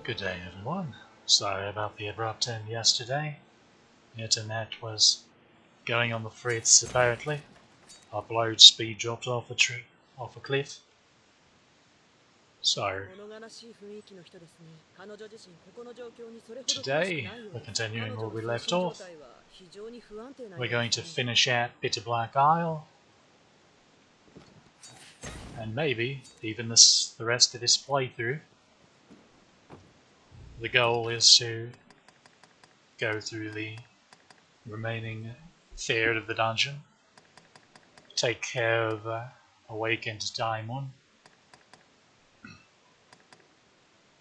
Good day everyone. Sorry about the abrupt end yesterday. The internet was going on the fritz apparently. Upload speed dropped off a cliff. So today we're continuing where we left off. We're going to finish at Bitter Black Isle. And maybe even the rest of this playthrough. The goal is to go through the remaining third of the dungeon, take care of Awakened Daimon,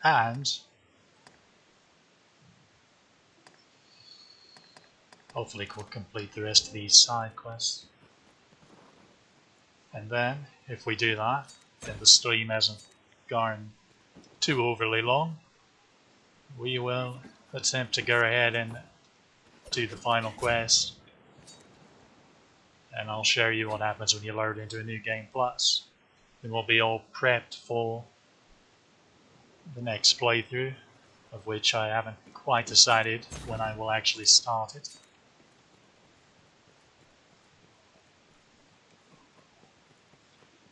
and hopefully complete the rest of these side quests. And then, if we do that, then the stream hasn't gone too overly long. We will attempt to go ahead and do the final quest, and I'll show you what happens when you load into a new game plus. Then we'll be all prepped for the next playthrough, of which I haven't quite decided when I will actually start it.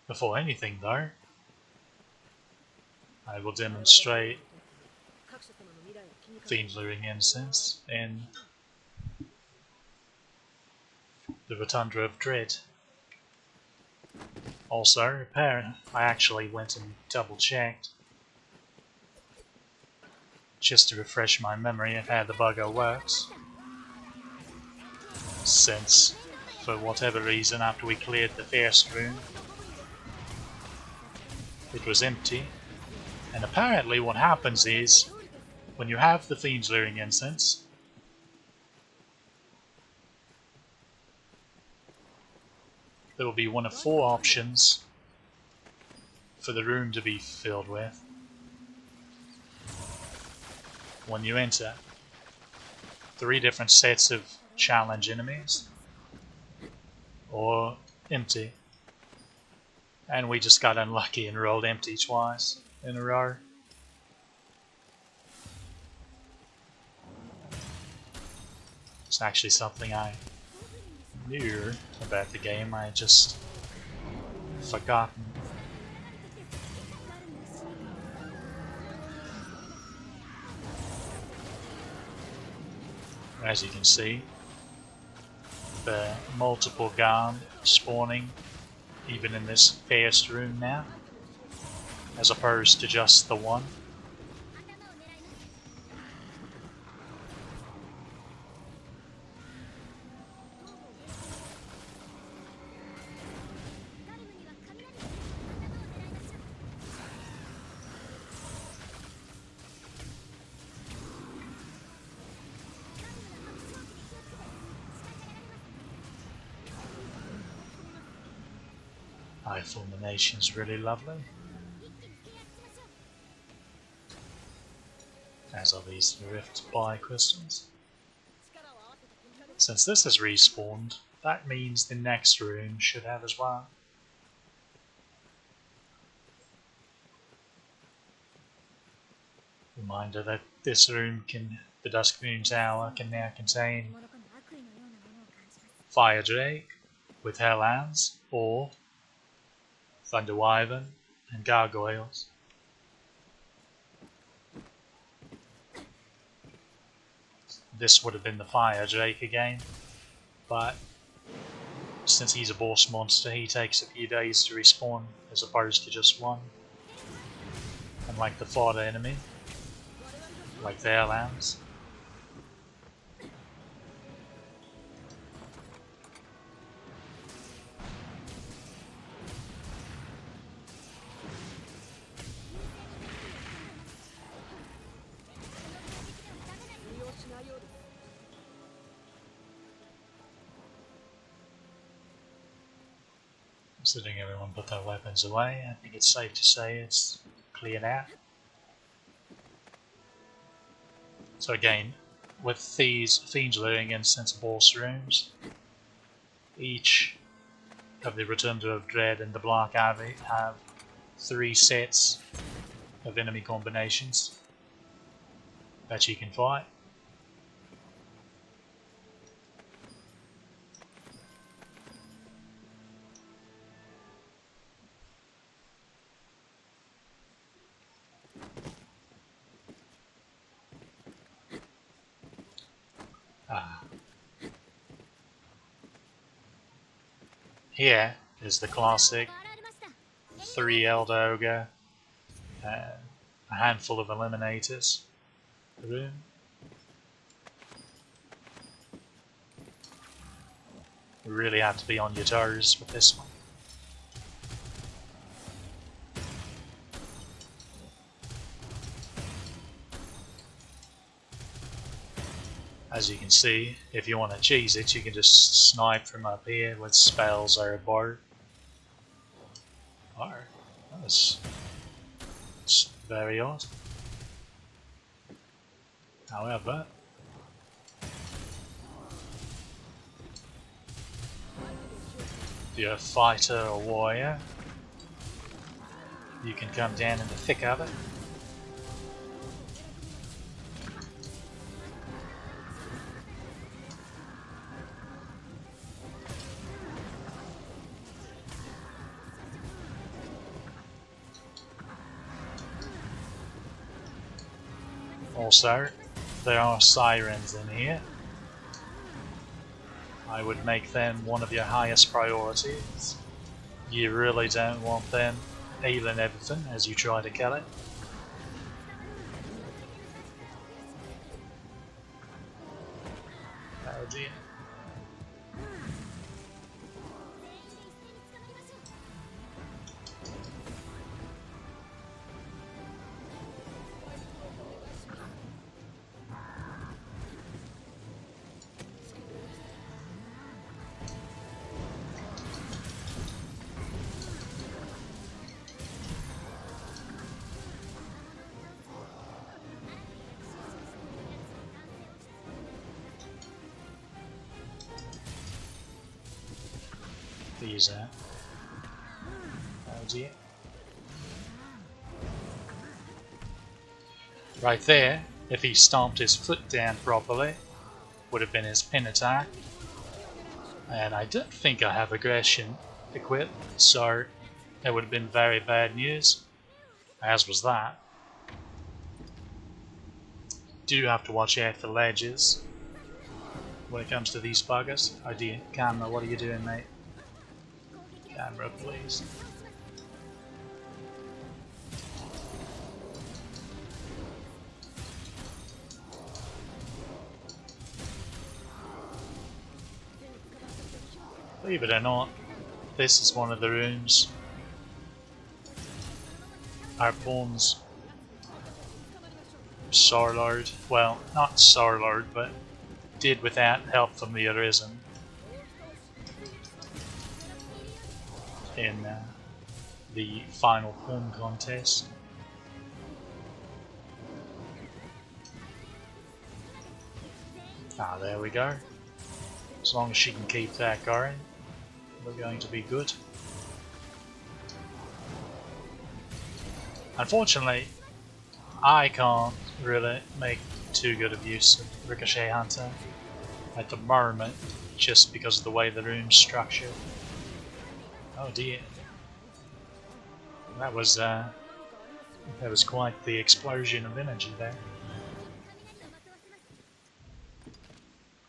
Before anything though, I will demonstrate Fiend's Luring Incense in the Rotunda of Dread. Also, I actually went and double checked just to refresh my memory of how the bugger works, since for whatever reason after we cleared the first room it was empty. And apparently what happens is, when you have the Fiend's Luring Incense, there will be one of 4 options for the room to be filled with when you enter. 3 different sets of challenge enemies, or empty. And we just got unlucky and rolled empty twice in a row. It's actually something I knew about the game, I had just forgotten. As you can see, the multiple Garm spawning even in this first room now, as opposed to just the one. Eye Fulmination's really lovely, as are these Rift Buy crystals. Since this has respawned, that means the next room should have as well. Reminder that this room the Dusk Moon Tower can now contain Fire Drake with Hellhounds, or Thunder Wyvern and Gargoyles. This would have been the Fire Drake again, but since he's a boss monster, he takes a few days to respawn as opposed to just one. Unlike the fodder enemy, like the Hellhounds. Considering everyone put their weapons away, I think it's safe to say it's cleared out. So again, with these Fiend's Luring Incense boss rooms, each of the Rotunda of Dread and the Black Ivy have 3 sets of enemy combinations. Bet you can fight. Here is the classic 3 Elder Ogre, a handful of Eliminators room. You really have to be on your toes with this one. As you can see, if you want to cheese it, you can just snipe from up here with spells or a bar. That's very odd. However, if you're a fighter or warrior, you can come down in the thick of it. Also, there are sirens in here. I would make them one of your highest priorities. You really don't want them healing everything as you try to kill it. Oh dear. These are. Oh dear. Right there, if he stomped his foot down properly, would have been his pin attack. And I don't think I have aggression equipped, so it would have been very bad news, as was that. Do have to watch out for ledges when it comes to these buggers. Oh dear, camera, what are you doing, mate? Camera, please. Believe it or not, this is one of the rooms our pawns Sarlord, well, not Sarlord, but did without help from the Arisen in the final pawn contest. Ah, there we go. As long as she can keep that going, we're going to be good. Unfortunately, I can't really make too good of use of Ricochet Hunter at the moment, just because of the way the room's structured. Oh dear. That was quite the explosion of energy there.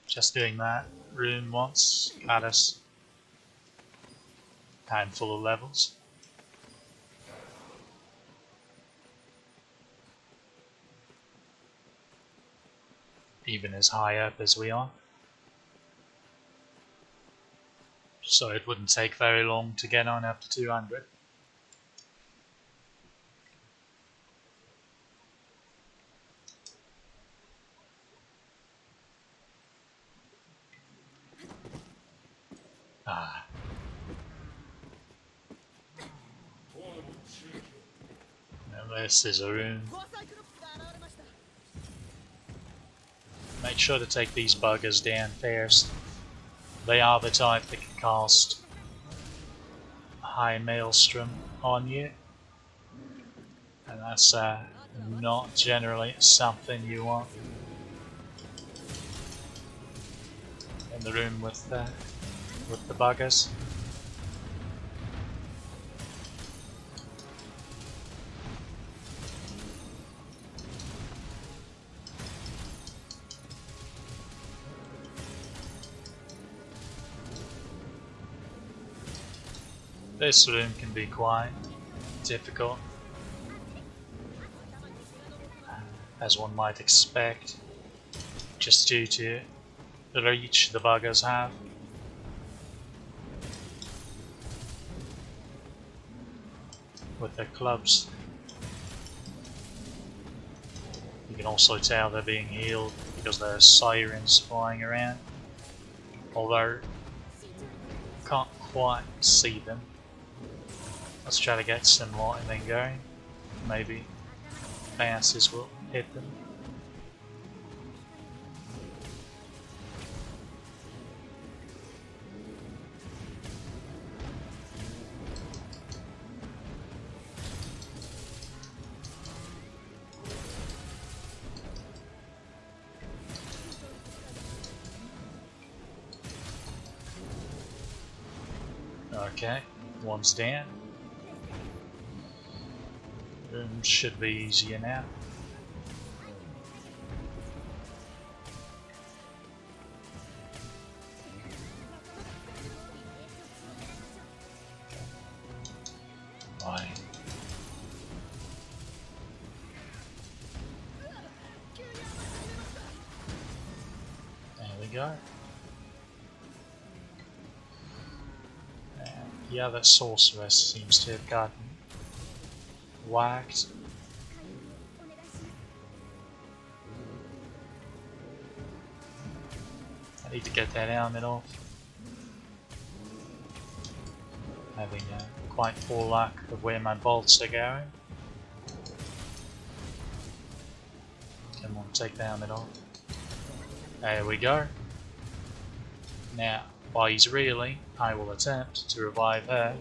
Just doing that room once got us a handful of levels. Even as high up as we are. So it wouldn't take very long to get on up to 200. Ah. Now this is a room. Make sure to take these buggers down first. They are the type that can cast High Maelstrom on you. And that's not generally something you want in the room with the buggers. This room can be quite difficult, as one might expect, just due to the reach the buggers have. With their clubs. You can also tell they're being healed because there's sirens flying around, although can't quite see them. Let's try to get some lightning going. Maybe bounces will hit them. Okay, one's down. Should be easier now. Right. There we go. And the other sorceress seems to have gotten whacked. I need to get that helmet off. Having quite poor luck of where my bolts are going. Come on, take the helmet off. There we go. Now, while he's reeling, I will attempt to revive her.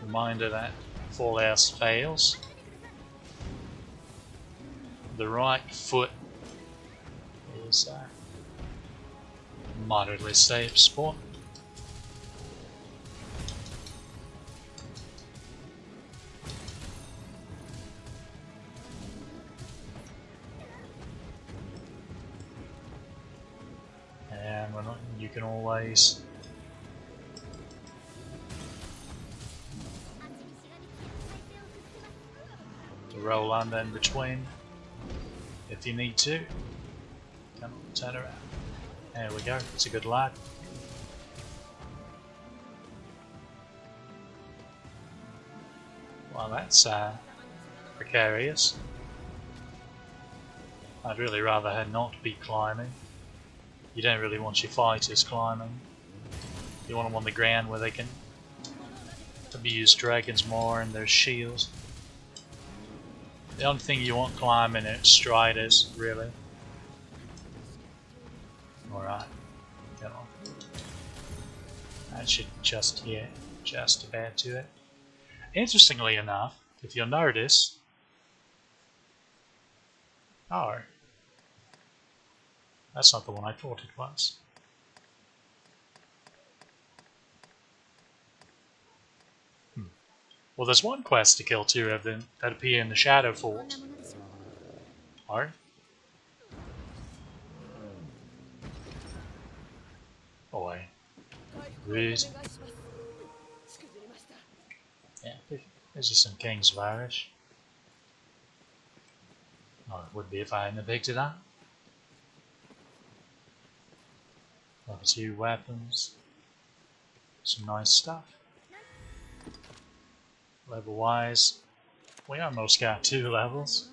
Reminder that if all else fails, the right foot is a moderately safe spot. And you can always roll under in between if you need to. Come on, turn around. There we go, it's a good lad. Well, that's precarious. I'd really rather her not be climbing. You don't really want your fighters climbing. You want them on the ground where they can abuse dragons more and their shields. The only thing you want climbing is striders, really. Alright, come on. That should just about do it. Interestingly enough, if you'll notice, oh, that's not the one I thought it was. Well, there's one quest to kill two of them that appear in the Shadow Fort. Alright. Boy. Rude. Yeah, there's just some King's Varish. Oh, it would be if I hadn't picked it up. Level 2 weapons. Some nice stuff. Level wise, we almost got 2 levels.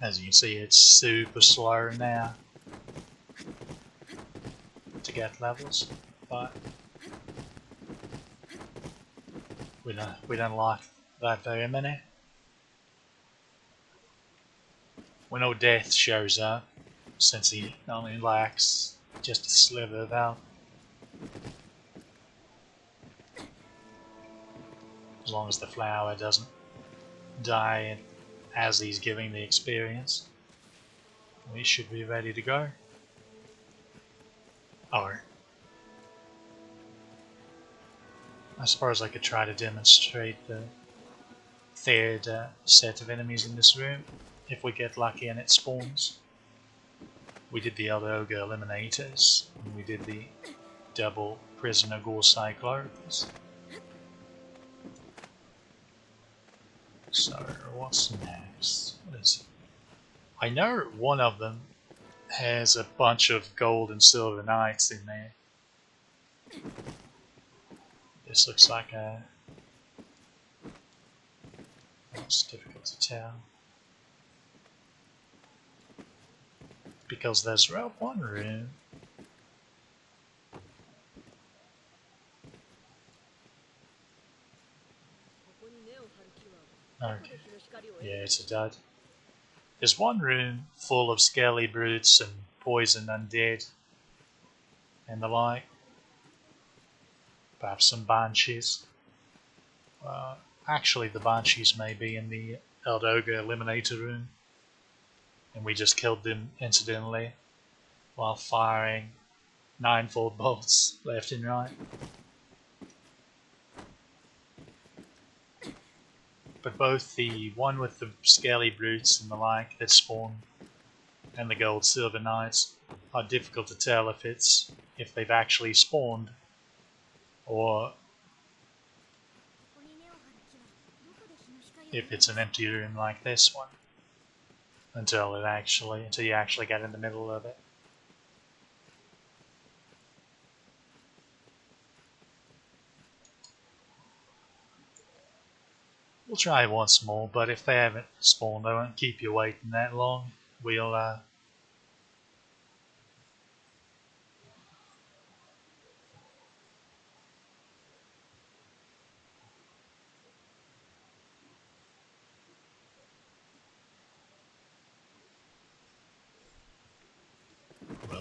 As you can see, it's super slow now to get levels, but we don't like that very many. We know death shows up, since he only lacks just a sliver of health. As long as the flower doesn't die as he's giving the experience, we should be ready to go. Or I suppose I could try to demonstrate the third set of enemies in this room if we get lucky and it spawns. We did the Elder Ogre Eliminators, and we did the double Prisoner Gore Cyclones. So, what's next? What is it? I know one of them has a bunch of gold and silver knights in there. This looks like a... It's difficult to tell. Because there's one room. Okay. Yeah, it's a dud. There's one room full of scaly brutes and poison undead and the like. Perhaps some banshees. Actually, the banshees may be in the Elder Ogre Eliminator room, and we just killed them incidentally while firing 9-fold bolts left and right. But both the one with the scaly brutes and the like that spawn and the gold silver knights are difficult to tell if they've actually spawned or if it's an empty room like this one until you actually get in the middle of it. We'll try once more, but if they haven't spawned, I won't keep you waiting that long. We'll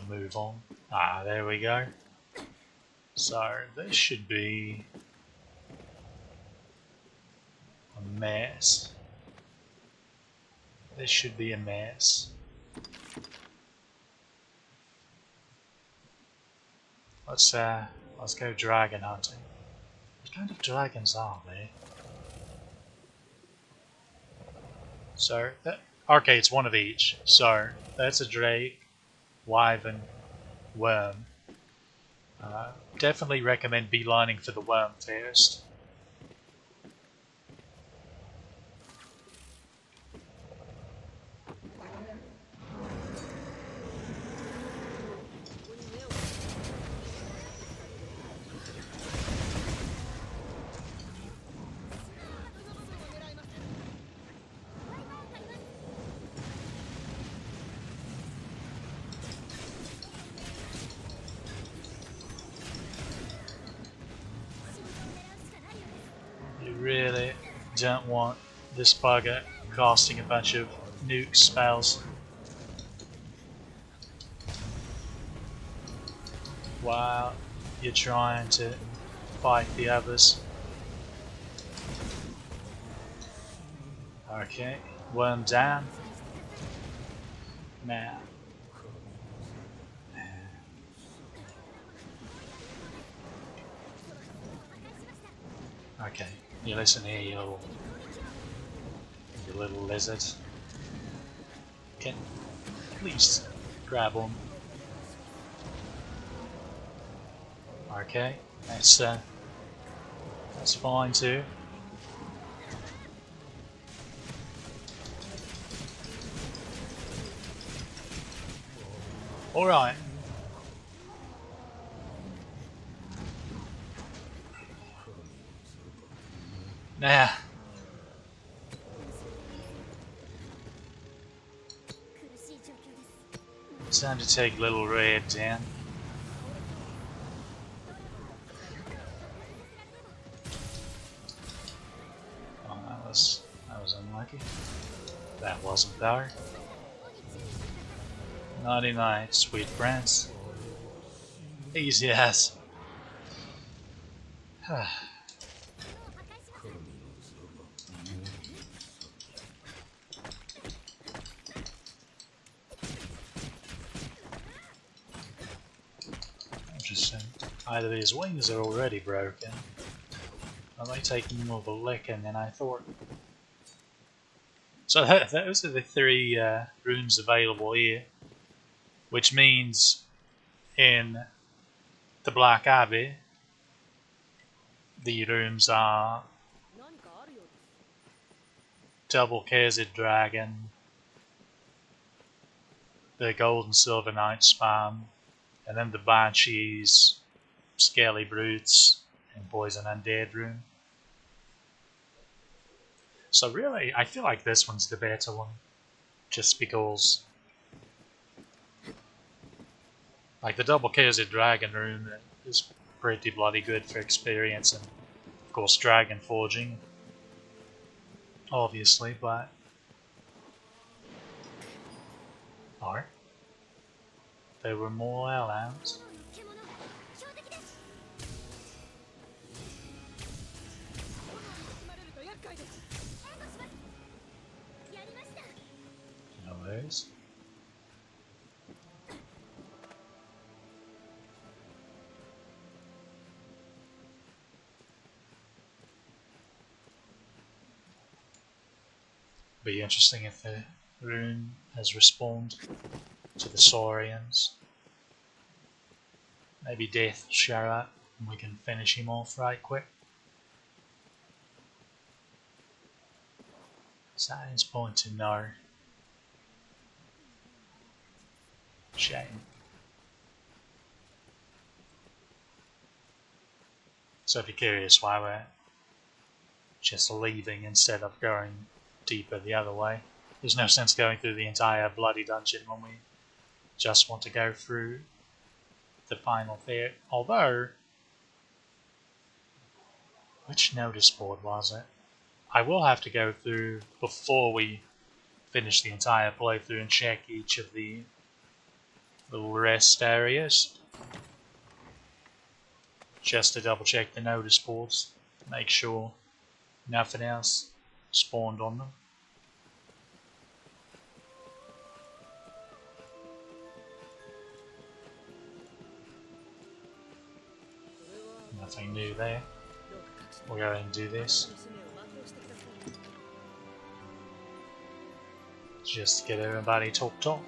move on. There we go. So this should be a mess. This should be a mess. Let's go dragon hunting. What kind of dragons are they? So okay, it's one of each. So that's a drake, wyvern, worm. Definitely recommend beelining for the worm first. Really don't want this bugger casting a bunch of nuke spells while you're trying to fight the others. Okay, worm down. Now. Okay. You listen here, you little lizard. Can please grab on. Okay, that's fine too. All right. Now, it's time to take Little Red down. Oh, that was unlucky. That wasn't though. 99, sweet friends. Easy as. Interesting. Either his wings are already broken, or they taking more of a licking than I thought. So those are the three rooms available here, which means in the Black Abbey, the rooms are Double Cursed Dragon, the Gold and Silver Knight Spam, and then the Banshees, Scaly Brutes, and Poison Undead room. So really, I feel like this one's the better one, just because, like, the Double Cursed Dragon room is pretty bloody good for experience, and of course Dragon Forging, obviously, but there were more hellhounds. No worries. Be interesting if the rune has respawned to the Saurians. Maybe Death will show up and we can finish him off right quick. Signs point to no. Shame. So if you're curious why we're just leaving instead of going deeper the other way, there's no sense going through the entire bloody dungeon when we just want to go through the final bit. Although, which notice board was it? I will have to go through before we finish the entire playthrough and check each of the little rest areas, just to double check the notice boards, make sure nothing else spawned on them. Nothing new there. We'll go ahead and do this, just to get everybody topped off.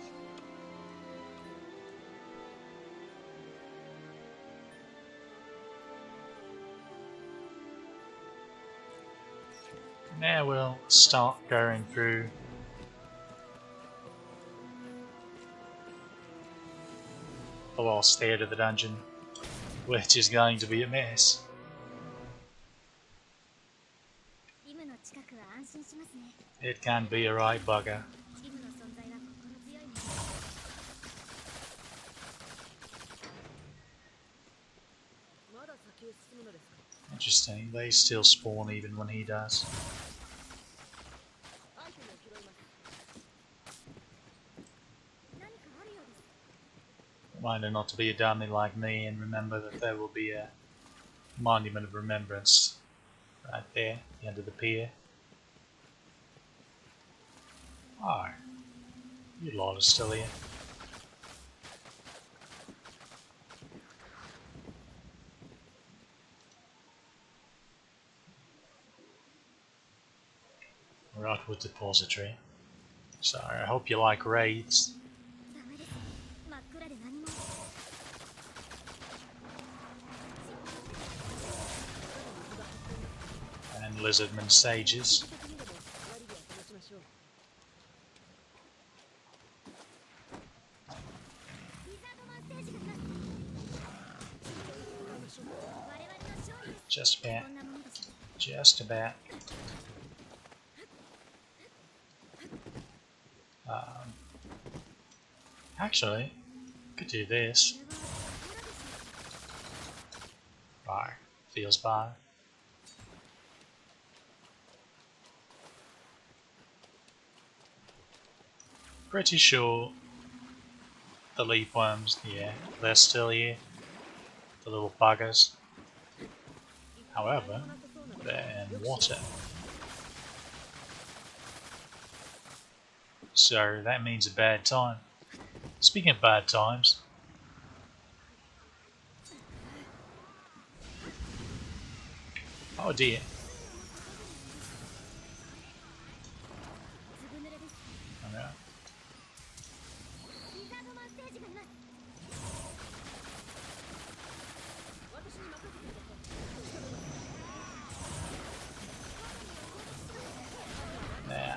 Now we'll start going through the last third of the dungeon, which is going to be a mess. It can be a right bugger. Interesting, they still spawn even when he does. Reminder not to be a dummy like me and remember that there will be a monument of remembrance right there at the end of the pier. Oh, you lot are still here. Rockwood Depository. So I hope you like raids. And Lizardman Sages. Just about. Just about. Actually, could do this. Right, feels bad. Pretty sure The leaf worms, yeah, they're still here. The little buggers. However, they're in water. So that means a bad time. Speaking of bad times, oh dear. Oh no. Now,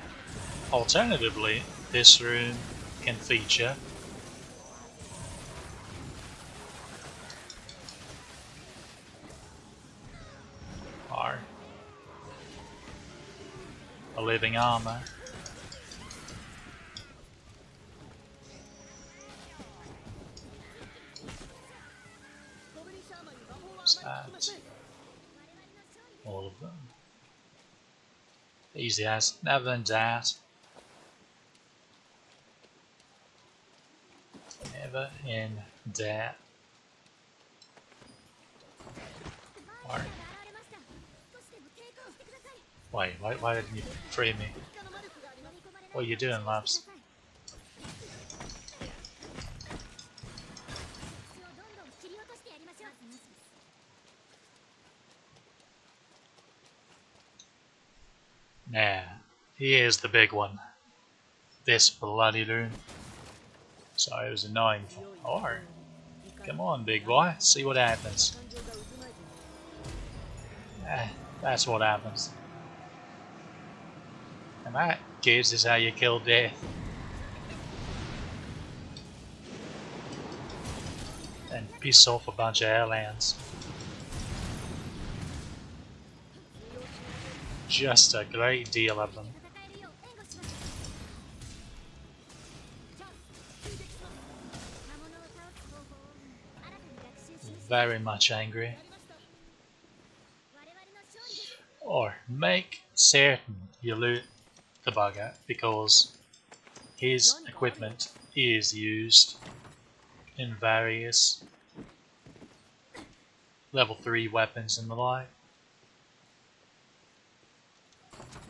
alternatively, this room can feature a living armor. What's that? All of them. Easy as, never than that. Never in that. Alright. Wait, why didn't you free me? What are you doing, Labs? Now, here's the big one. This bloody room. So it was annoying. Or, come on, big boy, see what happens. That's what happens. And that, kids, is how you kill death. And piss off a bunch of airlands. Just a great deal of them. Very much angry. Or make certain you loot the bugger, because his equipment is used in various level 3 weapons and the like.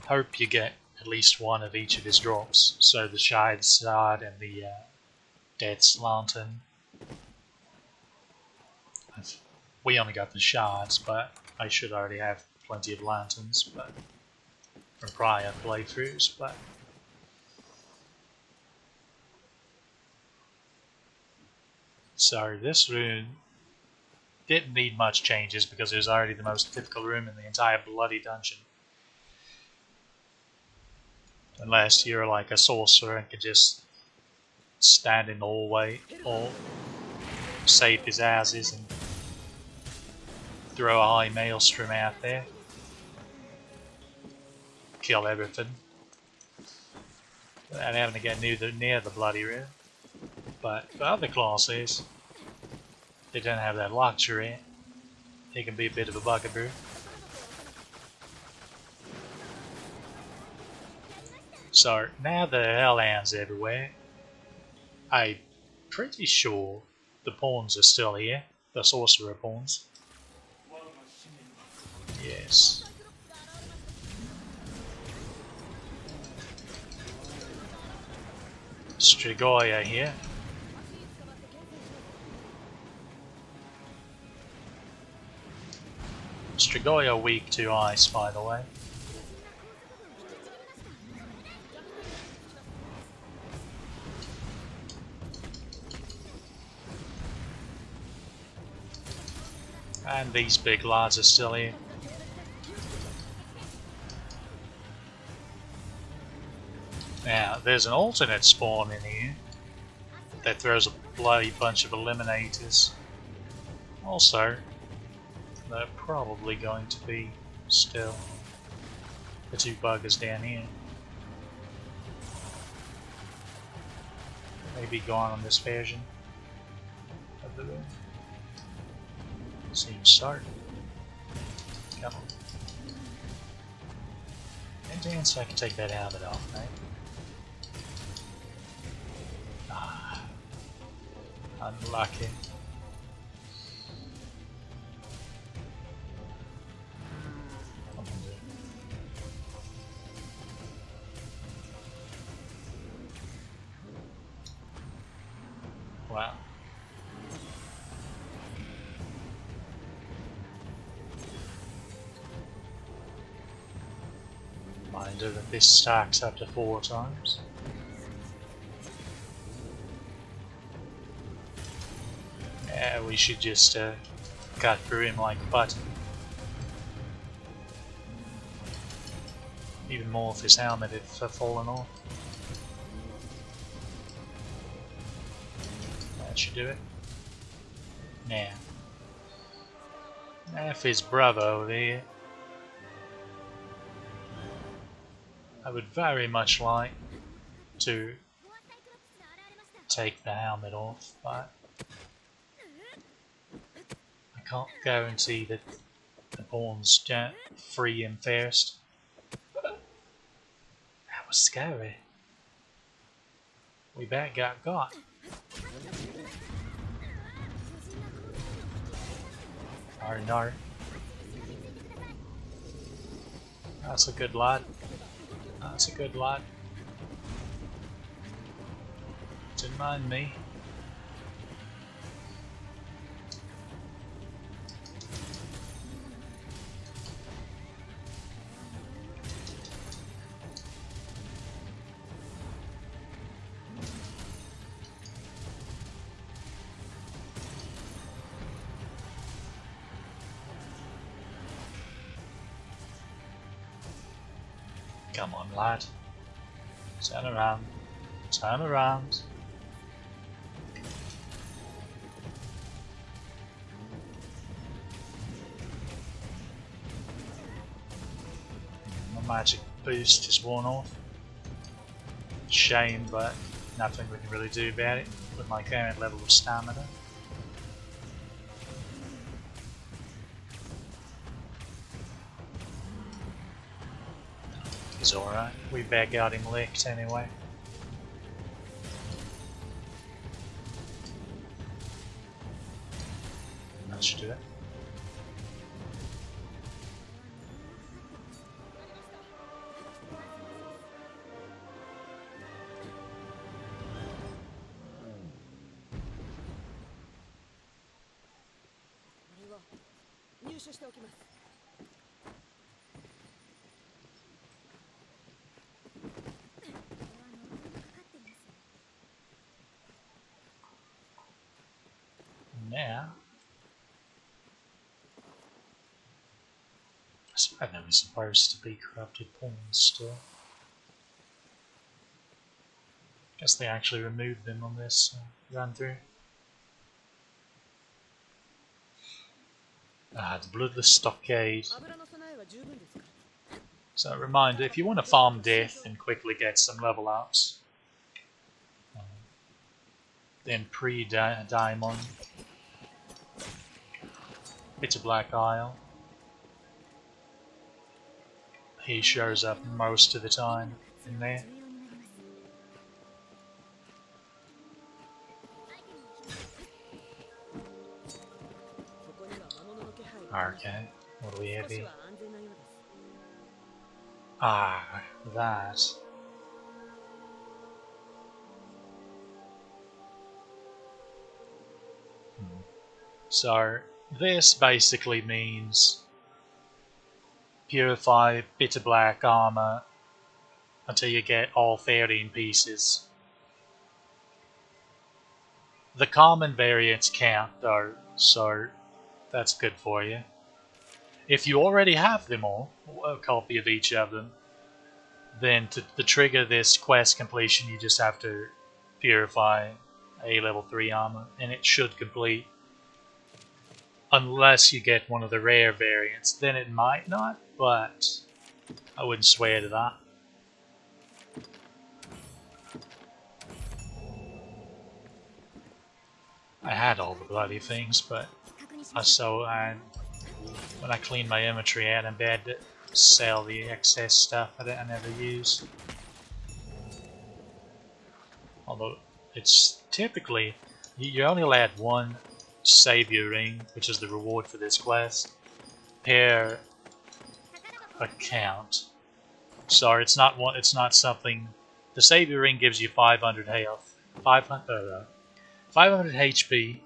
Hope you get at least one of each of his drops. So the Shide Sword and the Death's Lantern. We only got the shards, but I should already have plenty of lanterns, but from prior playthroughs. But so this room didn't need much changes because it was already the most difficult room in the entire bloody dungeon. Unless you're like a sorcerer and can just stand in the hallway or save his asses and throw a high maelstrom out there. Kill everything. Without having to get near the bloody room. But for other classes, they don't have that luxury. It can be a bit of a bugaboo. So now the hellhounds everywhere. I'm pretty sure the pawns are still here. The sorcerer pawns. Yes. Strigoya here. Strigoya weak to ice, by the way. And these big lads are still here. Now, there's an alternate spawn in here that throws a bloody bunch of eliminators. Also, they're probably going to be still the two buggers down here. Maybe gone on this version of the room. Seems so. Come on. And dance, I can take that helmet off, mate. Unlucky. Wow. Reminder that this stacks up to 4 times. Yeah, we should just cut through him like butter. Even more if his helmet had fallen off. That should do it. Now, if his bravo there, I would very much like to take the helmet off, but I can't guarantee that the pawns don't free him first. That was scary. We about got. Oh no. That's a good lad. That's a good lad. Didn't mind me. Come on, lad. Turn around. Turn around. My magic boost is worn off. Shame, but nothing we can really do about it with my current level of stamina. He's alright. We about got him licked anyway. That should do it. Now, I swear there was supposed to be corrupted pawns still. Guess they actually removed them on this run through. The Bloodless Stockade. So a reminder, if you want to farm death and quickly get some level ups, then pre-Daimon, Bitter Black Isle. He shows up most of the time in there. Okay, what do we have here? Ah, that. So, this basically means purify bitter black armor until you get all 13 pieces. The common variants count though, so that's good for you. If you already have them all, a copy of each of them, then to trigger this quest completion you just have to purify a level 3 armor and it should complete. Unless you get one of the rare variants, then it might not, but I wouldn't swear to that. I had all the bloody things, but when I cleaned my inventory out, I'm bad to sell the excess stuff that I never use. Although it's typically You're only allowed one savior ring, which is the reward for this quest, per account. Sorry, it's not one. It's not something. The savior ring gives you 500 health, 500 HP,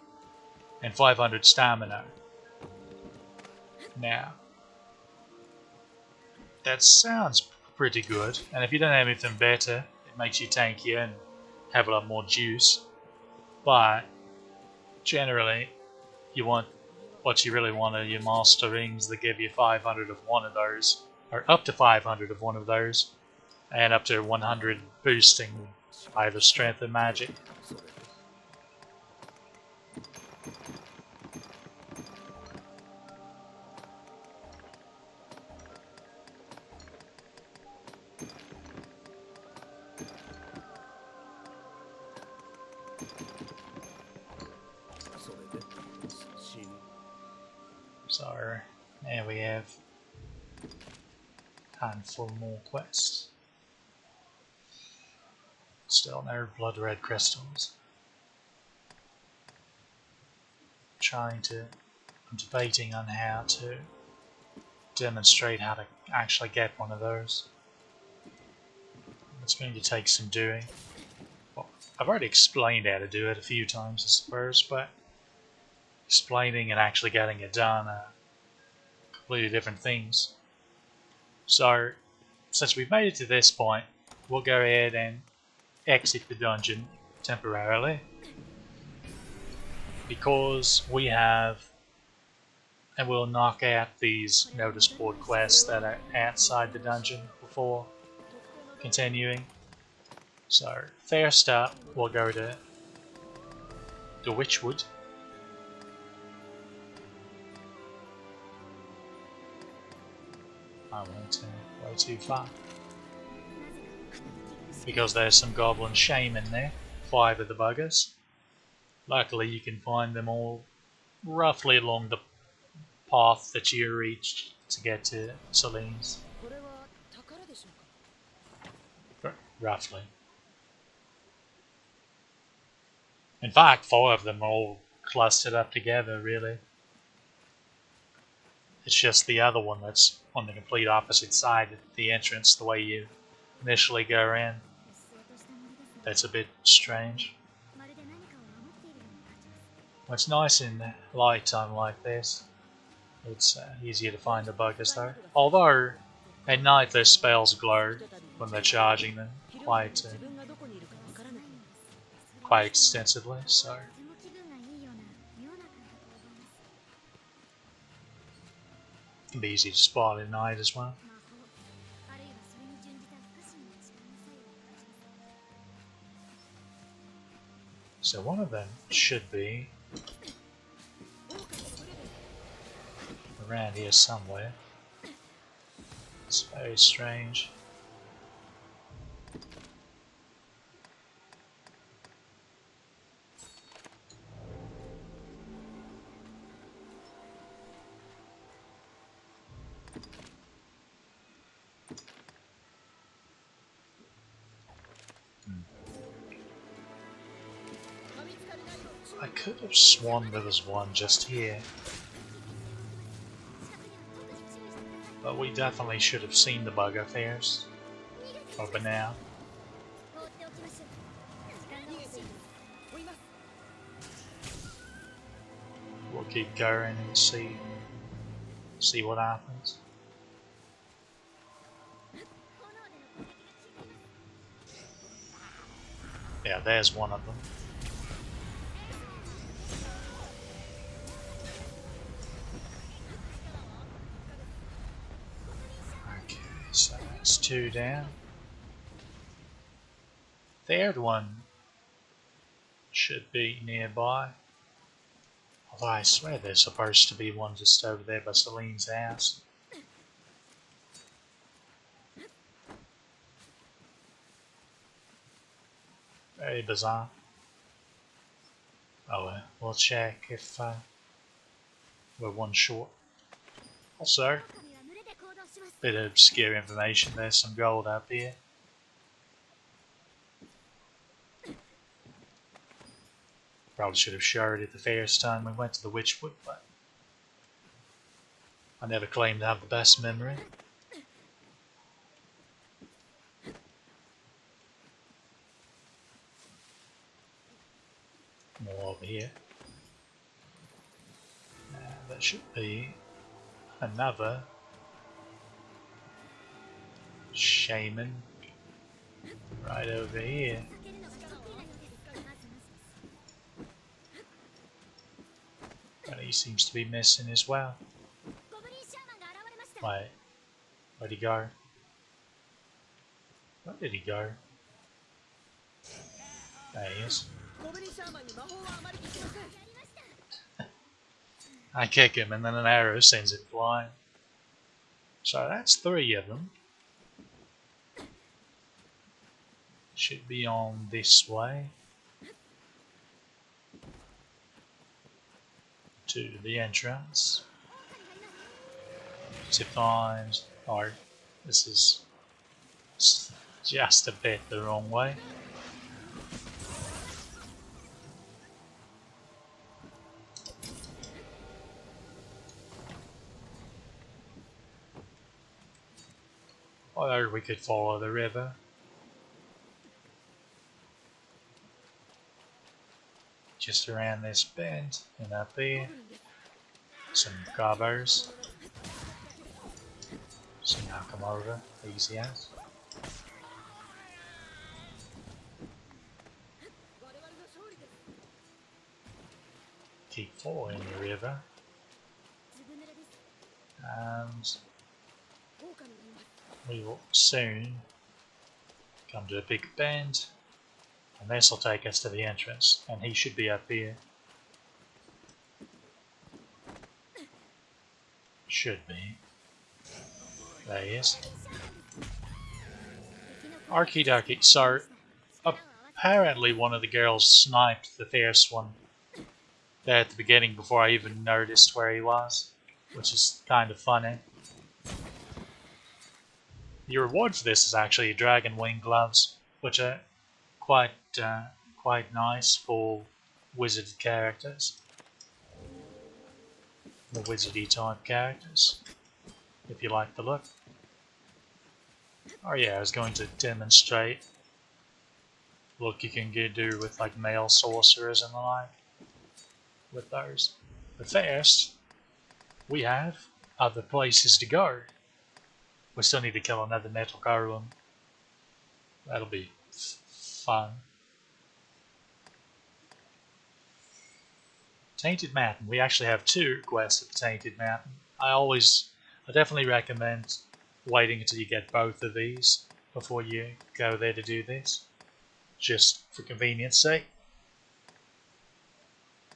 and 500 stamina. Now, that sounds pretty good. And if you don't have anything better, it makes you tankier and have a lot more juice. But generally, you want what you really want are your master rings that give you 500 of one of those, or up to 500 of one of those, and up to 100 boosting either strength or magic. So, there we have a handful more quests. Still no blood red crystals. I'm debating on how to demonstrate how to actually get one of those. It's going to take some doing. Well, I've already explained how to do it a few times, I suppose, but explaining and actually getting it done are completely different things. So, since we've made it to this point, we'll go ahead and exit the dungeon temporarily, because we have, and we'll knock out these notice board quests that are outside the dungeon before continuing. So first up, we'll go to the Witchwood. I went way too far, because there's some goblin shame in there, 5 of the buggers. Luckily you can find them all roughly along the path that you reached to get to Celine's. Roughly. In fact, 4 of them are all clustered up together, really. It's just the other one that's on the complete opposite side of the entrance, the way you initially go in. That's a bit strange. It's nice in light time like this. It's easier to find the buggers though. Although, at night their spells glow when they're charging them quite extensively, so it can be easy to spot at night as well. So one of them should be around here somewhere. It's very strange. I could have sworn there was one just here, but we definitely should have seen the bugger first, over now. We'll keep going and see what happens. Yeah, there's one of them. Okay, so that's 2 down. Third one should be nearby. Although I swear there's supposed to be one just over there by Celine's house. Very bizarre. Oh well, we'll check if we're one short. Also, bit of obscure information, there's some gold up here. Probably should have shared it the first time we went to the Witchwood, but I never claimed to have the best memory. More over here. That should be another shaman right over here. But he seems to be missing as well. Wait, where'd he go? Where did he go? There he is. I kick him and then an arrow sends it flying. So that's 3 of them. Should be on this way. To the entrance. Zip lines. Oh, this is just a bit the wrong way. Or we could follow the river. Just around this bend and up here. Some covers. So now come over, easy as. Keep following the river. And we will soon come to a big bend. And this will take us to the entrance, and he should be up here. Should be. There he is. Okie dokie. So, apparently one of the girls sniped the first one there at the beginning before I even noticed where he was, which is kind of funny. The reward for this is actually dragon wing gloves, which are quite nice for wizard characters, the wizardy type characters, if you like the look. Oh yeah, I was going to demonstrate what you can do with like male sorcerers and the like with those. But first, we have other places to go. We still need to kill another metal golem. That'll be fun. Tainted Mountain. We actually have 2 quests at the Tainted Mountain. I definitely recommend waiting until you get both of these before you go there to do this, just for convenience sake.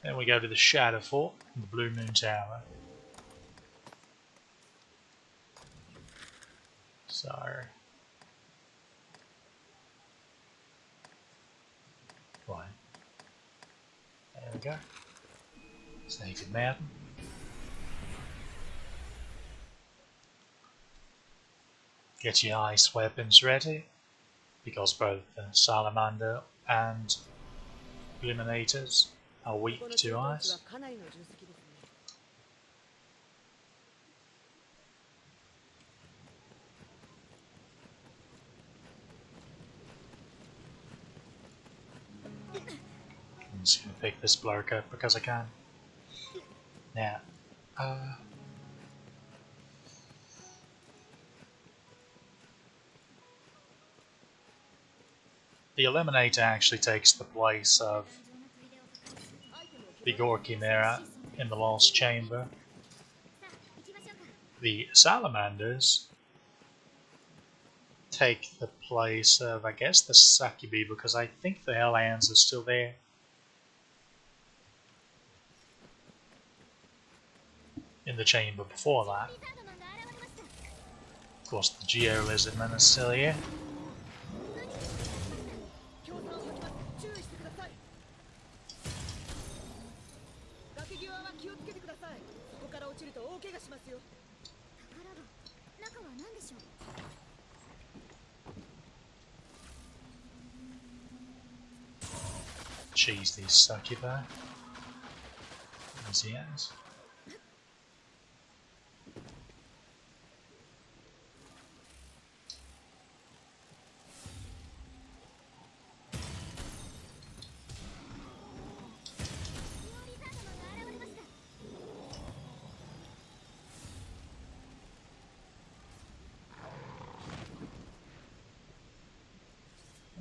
Then we go to the Shadow Fort and the Blue Moon Tower. So, right. There we go. Tainted Mountain. Get your ice weapons ready, because both the Salamander and Eliminators are weak to ice. I'm just going to pick this bloke up because I can. Now, the Eliminator actually takes the place of the Gorky Mirror in the Lost Chamber. The Salamanders take the place of, I guess, the Succubi, because I think the Hellhounds are still there. In the chamber before that. Of course, the Geo Lizardman is still here. Cheese these succubi. Easy as.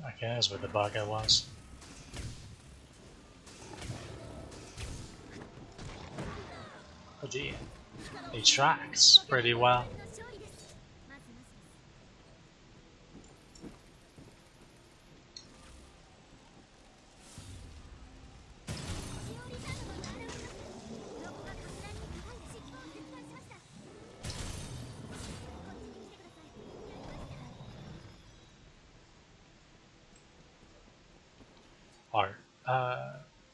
Okay, that's where the bugger was. Oh dear. He tracks pretty well.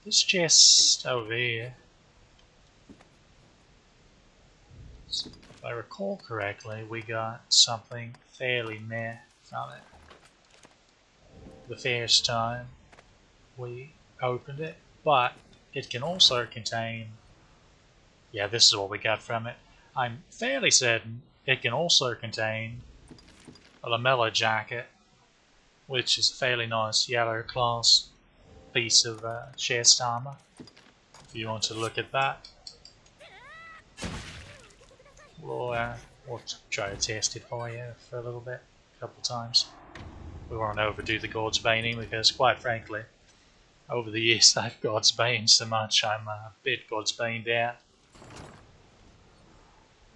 This chest over here, if I recall correctly, we got something fairly meh from it. The first time we opened it, but it can also contain, yeah, this is what we got from it. I'm fairly certain it can also contain a lamella jacket, which is a fairly nice yellow class piece of chest armor. If you want to look at that, we'll try to test it for you for a little bit, a couple times. We won't overdo the God's Baning because, quite frankly, over the years I've God's Baned so much I'm a bit God's Baned out.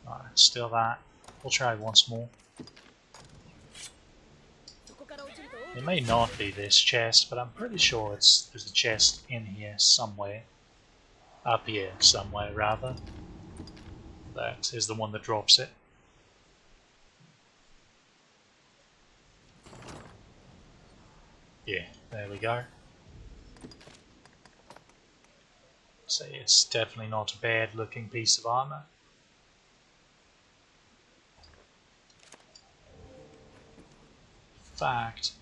Alright, still that. We'll try once more. It may not be this chest, but I'm pretty sure there's a chest in here somewhere. Up here somewhere, rather. That is the one that drops it. Yeah, there we go. So it's definitely not a bad looking piece of armor. In fact,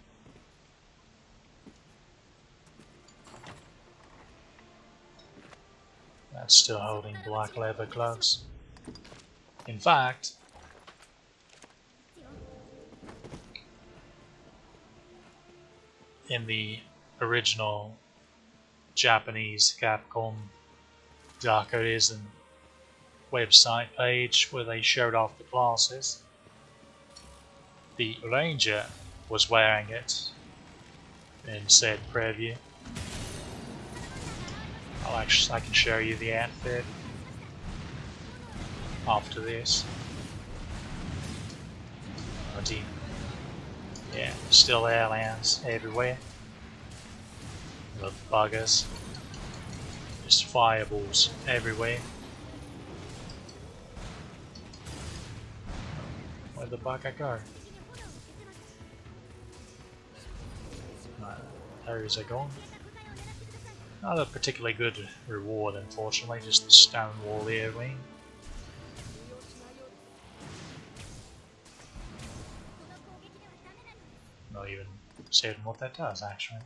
that's still holding black leather gloves. In fact, in the original Japanese Capcom Dakoism website page where they showed off the classes, the Ranger was wearing it in said preview. I can show you the outfit after this. Oh dear. Yeah, still airlands everywhere. The buggers. Just fireballs everywhere. Where'd the bugger go? Those are gone. Not a particularly good reward, unfortunately, just the stone wall ear ring. Not even certain what that does, actually,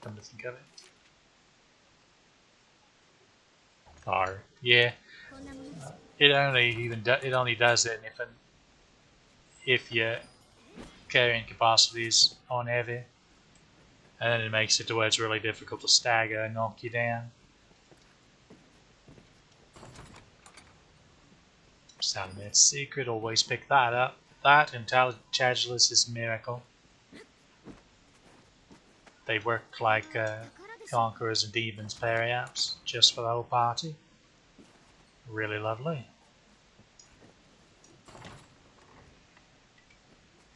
come to think of it. Oh, yeah. It only does it if your carrying capacity is on heavy. And then it makes it to where it's really difficult to stagger and knock you down. Salamand's Secret, always pick that up. That and Tagulus' Miracle. They work like Conquerors and Demons pair-ups, just for the whole party. Really lovely.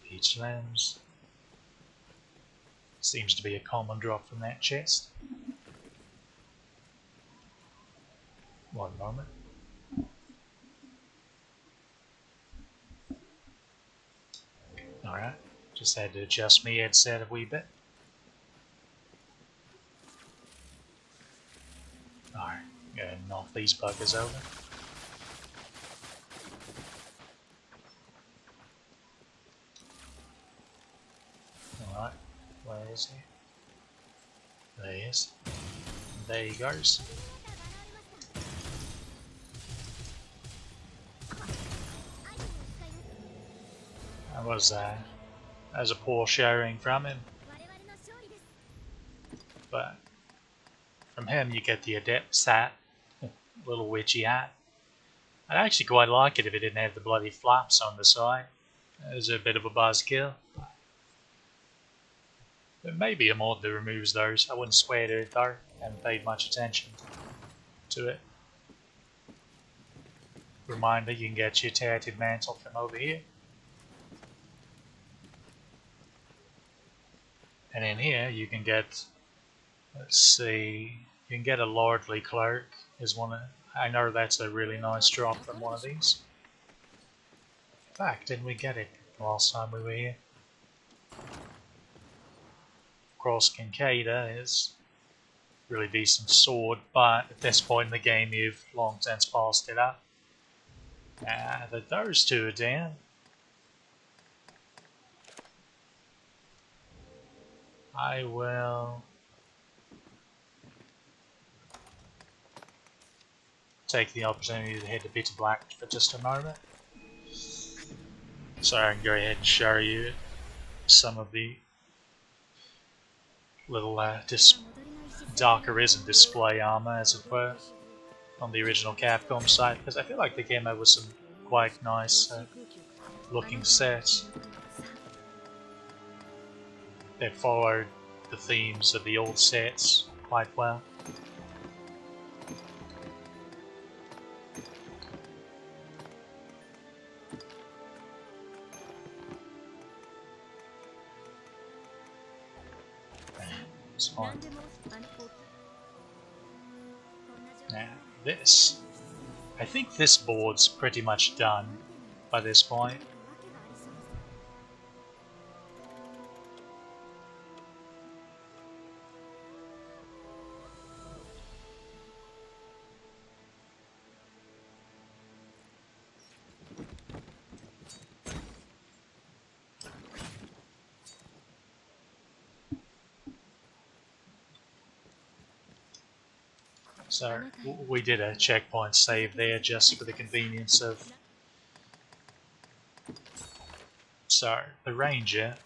Peach Lambs. Seems to be a common drop from that chest. One moment. Alright, just had to adjust my headset a wee bit. Alright, gonna knock these buggers over. Alright, where is he? There he is. There he goes. That was a poor showing from him. But from him you get the Adept's hat, little witchy hat. I'd actually quite like it if it didn't have the bloody flaps on the side. It was a bit of a buzzkill. There may be a mod that removes those. I wouldn't swear to it though. I haven't paid much attention to it. Reminder, you can get your tattered mantle from over here. And in here you can get, let's see, you can get a lordly clerk is one of, I know that's a really nice drop from one of these. In fact, didn't we get it last time we were here? Cross Kincada is a really decent sword, but at this point in the game you've long since passed it up. Those two are down. I will take the opportunity to head to Bitter Black for just a moment, so I can go ahead and show you some of the little Dark Arisen display armor, as it were, on the original Capcom site, because I feel like they came out with some quite nice looking sets that followed the themes of the old sets quite well. It's fine. Now this, I think this board's pretty much done by this point. So we did a checkpoint save there just for the convenience of. So the ranger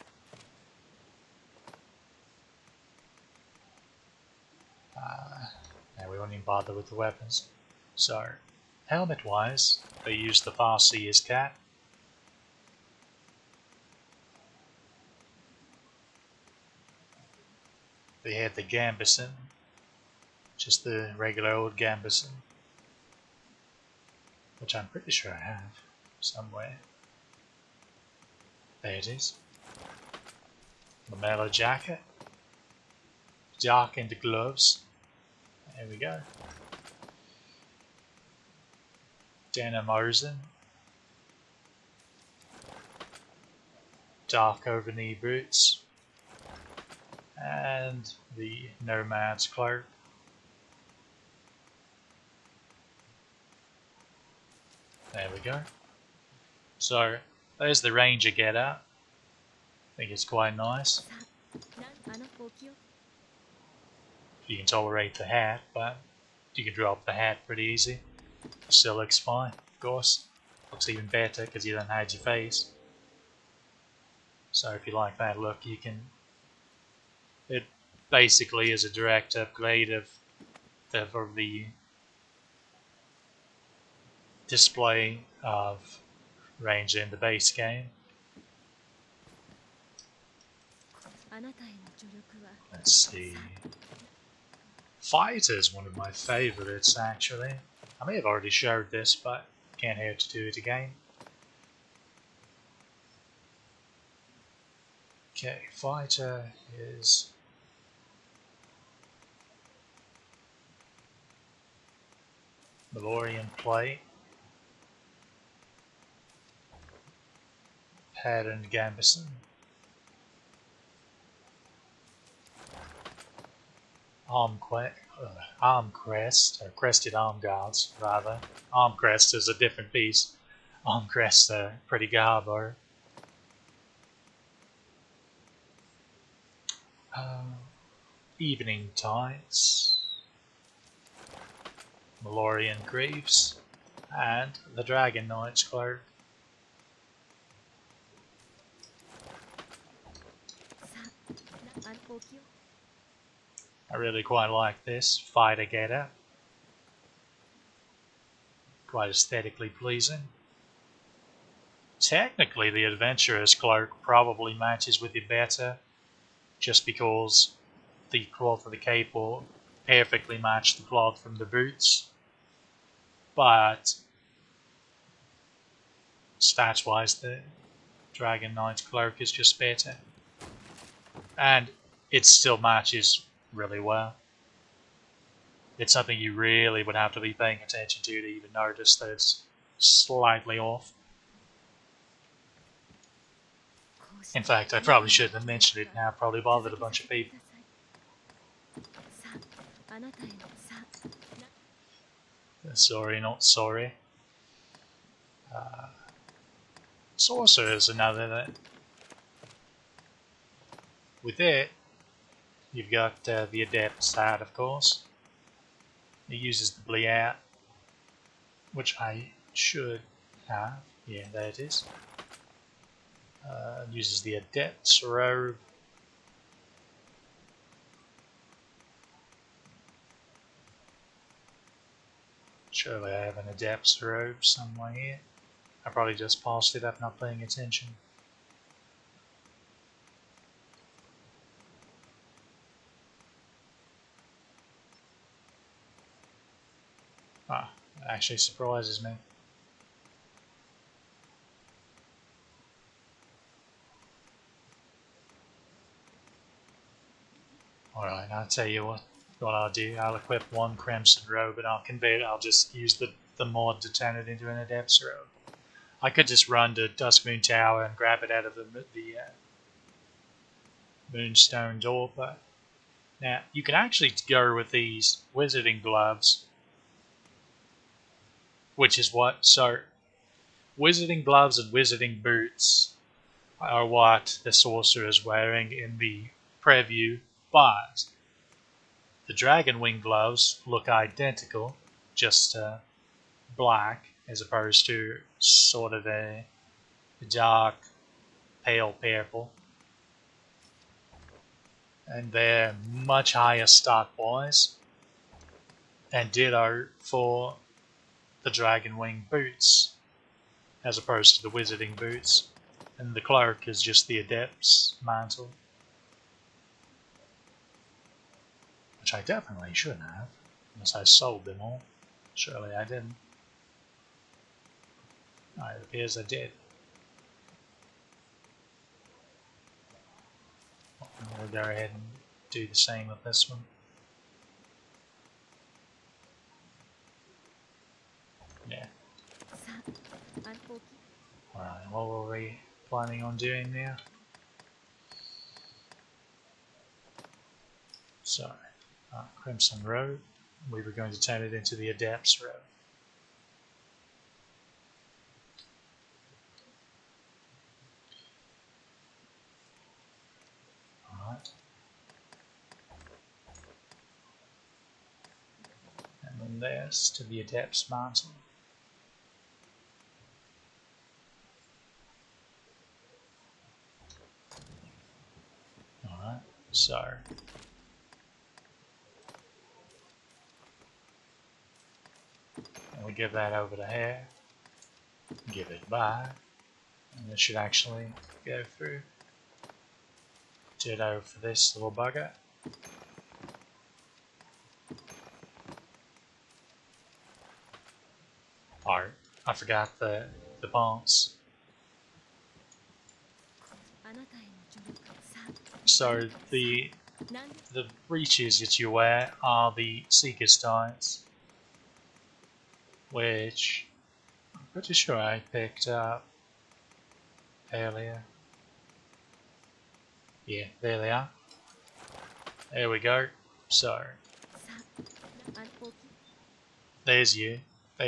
now we won't even bother with the weapons. So helmet wise, they used the Farseer's cap. They had the Gambison, just the regular old Gambison, which I'm pretty sure I have somewhere. There it is. Lamellar jacket, darkened gloves. There we go. Denim hosen, dark over knee boots, and the Nomad's cloak. There we go. So there's the ranger getup. I think it's quite nice. You can tolerate the hat, but you can drop the hat pretty easy. Still looks fine, of course. Looks even better because you don't hide your face. So if you like that look, you can. It basically is a direct upgrade of the display of Ranger in the base game. Let's see. Fighter is one of my favorites, actually. I may have already showed this, but can't hurt to do it again. Okay, Fighter is Valorian plate, patterned Gambison, arm crest, or crested arm guards, rather. Arm crest is a different piece. Arm crest are pretty garbo. Evening tights, Malorian Greaves, and the Dragon Knight's Cloak. I really quite like this fighter getup. Quite aesthetically pleasing. Technically, the Adventurer's Cloak probably matches with it better, just because the cloth of the cape will perfectly match the cloth from the boots. But stats-wise, the Dragon Knight's Cloak is just better. And it still matches really well. It's something you really would have to be paying attention to even notice that it's slightly off. In fact, I probably shouldn't have mentioned it now. Probably bothered a bunch of people. Sorry, not sorry. Sorcerer is another that. With it, you've got the Adept stat, of course. It uses the Bleat, which I should have. Yeah, there it is. Uses the Adept's Robe. Surely I have an Adept's Robe somewhere here. I probably just passed it up, not paying attention. Ah, it actually surprises me. Alright, I'll tell you what I'll do. I'll equip one Crimson Robe and I'll just use the mod to turn it into an Adept's Robe. I could just run to Duskmoon Tower and grab it out of the Moonstone door, but now you can actually go with these Wizarding Gloves, which is what, so Wizarding Gloves and Wizarding Boots are what the Sorcerer is wearing in the preview, but the Dragon Wing Gloves look identical, just black as opposed to sort of a dark pale purple. And they're much higher stat wise, and ditto for the Dragon Wing Boots as opposed to the Wizarding Boots, and the Cloak is just the Adept's Mantle, which I definitely shouldn't have, unless I sold them all. Surely I didn't. Oh, it appears I did. We'll go ahead and do the same with this one. Yeah. Alright, what were we planning on doing now? So, Crimson Robe. We were going to turn it into the Adept's Robe. Alright. And then there's to the Adept's Mantle. Alright, so we'll give that over to here, give it back, and it should actually go through. Ditto for this little bugger. Oh, I forgot the parts. So the breeches that you wear are the Seeker's Tights, which I'm pretty sure I picked up earlier. Yeah, there they are. There we go. So there's your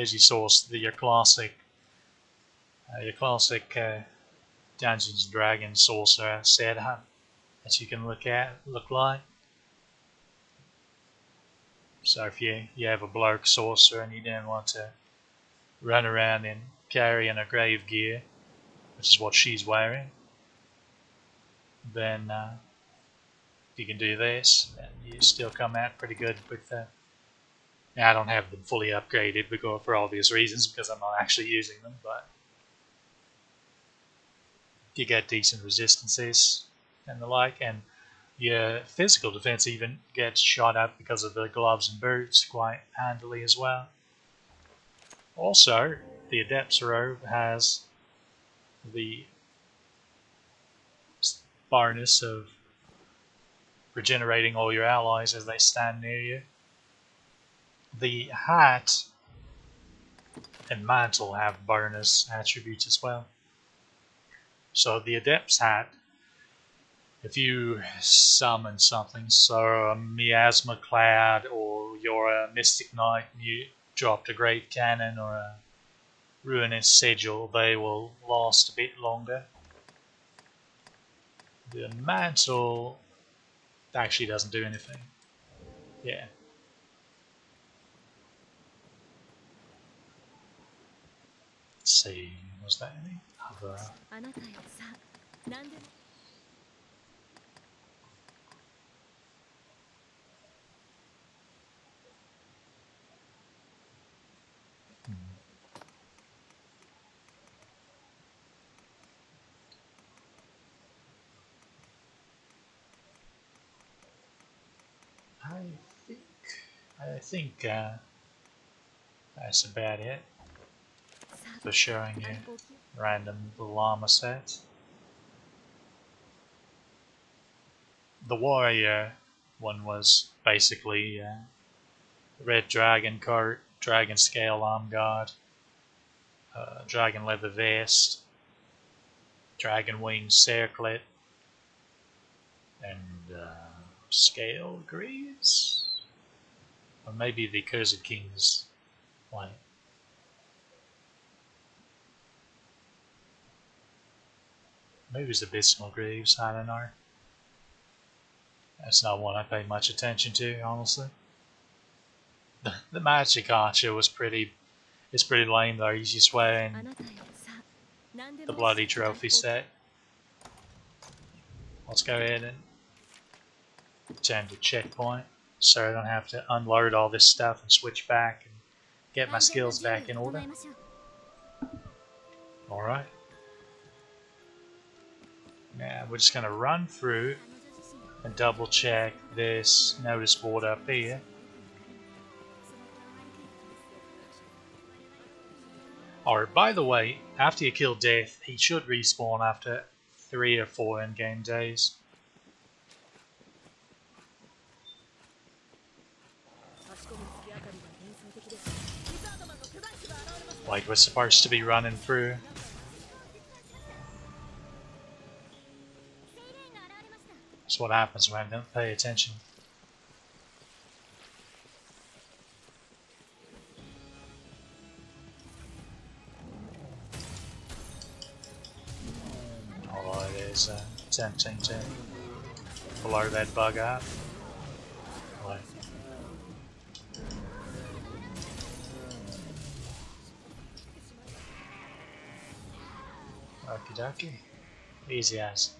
source, your classic Dungeons and Dragons Sorcerer setup that you can look like. So if you have a bloke sorcerer and you don't want to run around in carrying a grave gear, which is what she's wearing, then you can do this, and you still come out pretty good with that. Now I don't have them fully upgraded because for obvious reasons, because I'm not actually using them, but you get decent resistances and the like, and your physical defense even gets shot up because of the gloves and boots quite handily as well. Also, the Adept's Robe has the bonus of regenerating all your allies as they stand near you. The hat and mantle have bonus attributes as well. So the Adept's hat, if you summon something, so a Miasma Cloud or you're a Mystic Knight and you dropped a Great Cannon or a Ruinous Sigil, they will last a bit longer. The mantle actually doesn't do anything. Yeah. Let's see, was that any other? I think that's about it for showing you random llama sets. The warrior one was basically red dragon coat, dragon scale arm guard, dragon leather vest, dragon wing circlet, and scale greaves. Or maybe the Cursed King's one. Maybe it's Abysmal Greaves, I don't know. That's not one I paid much attention to, honestly. The Magick Archer was it's pretty lame though. He's just wearing the bloody trophy set. Let's go ahead and return to checkpoint, so I don't have to unload all this stuff and switch back and get my skills back in order. Alright. Now we're just going to run through and double check this notice board up here. Alright, by the way, after you kill Death, he should respawn after 3 or 4 in-game days. Like we're supposed to be running through. That's what happens when I don't pay attention. Although it is tempting to blow that bug up. Like, okie dokie. Easy as.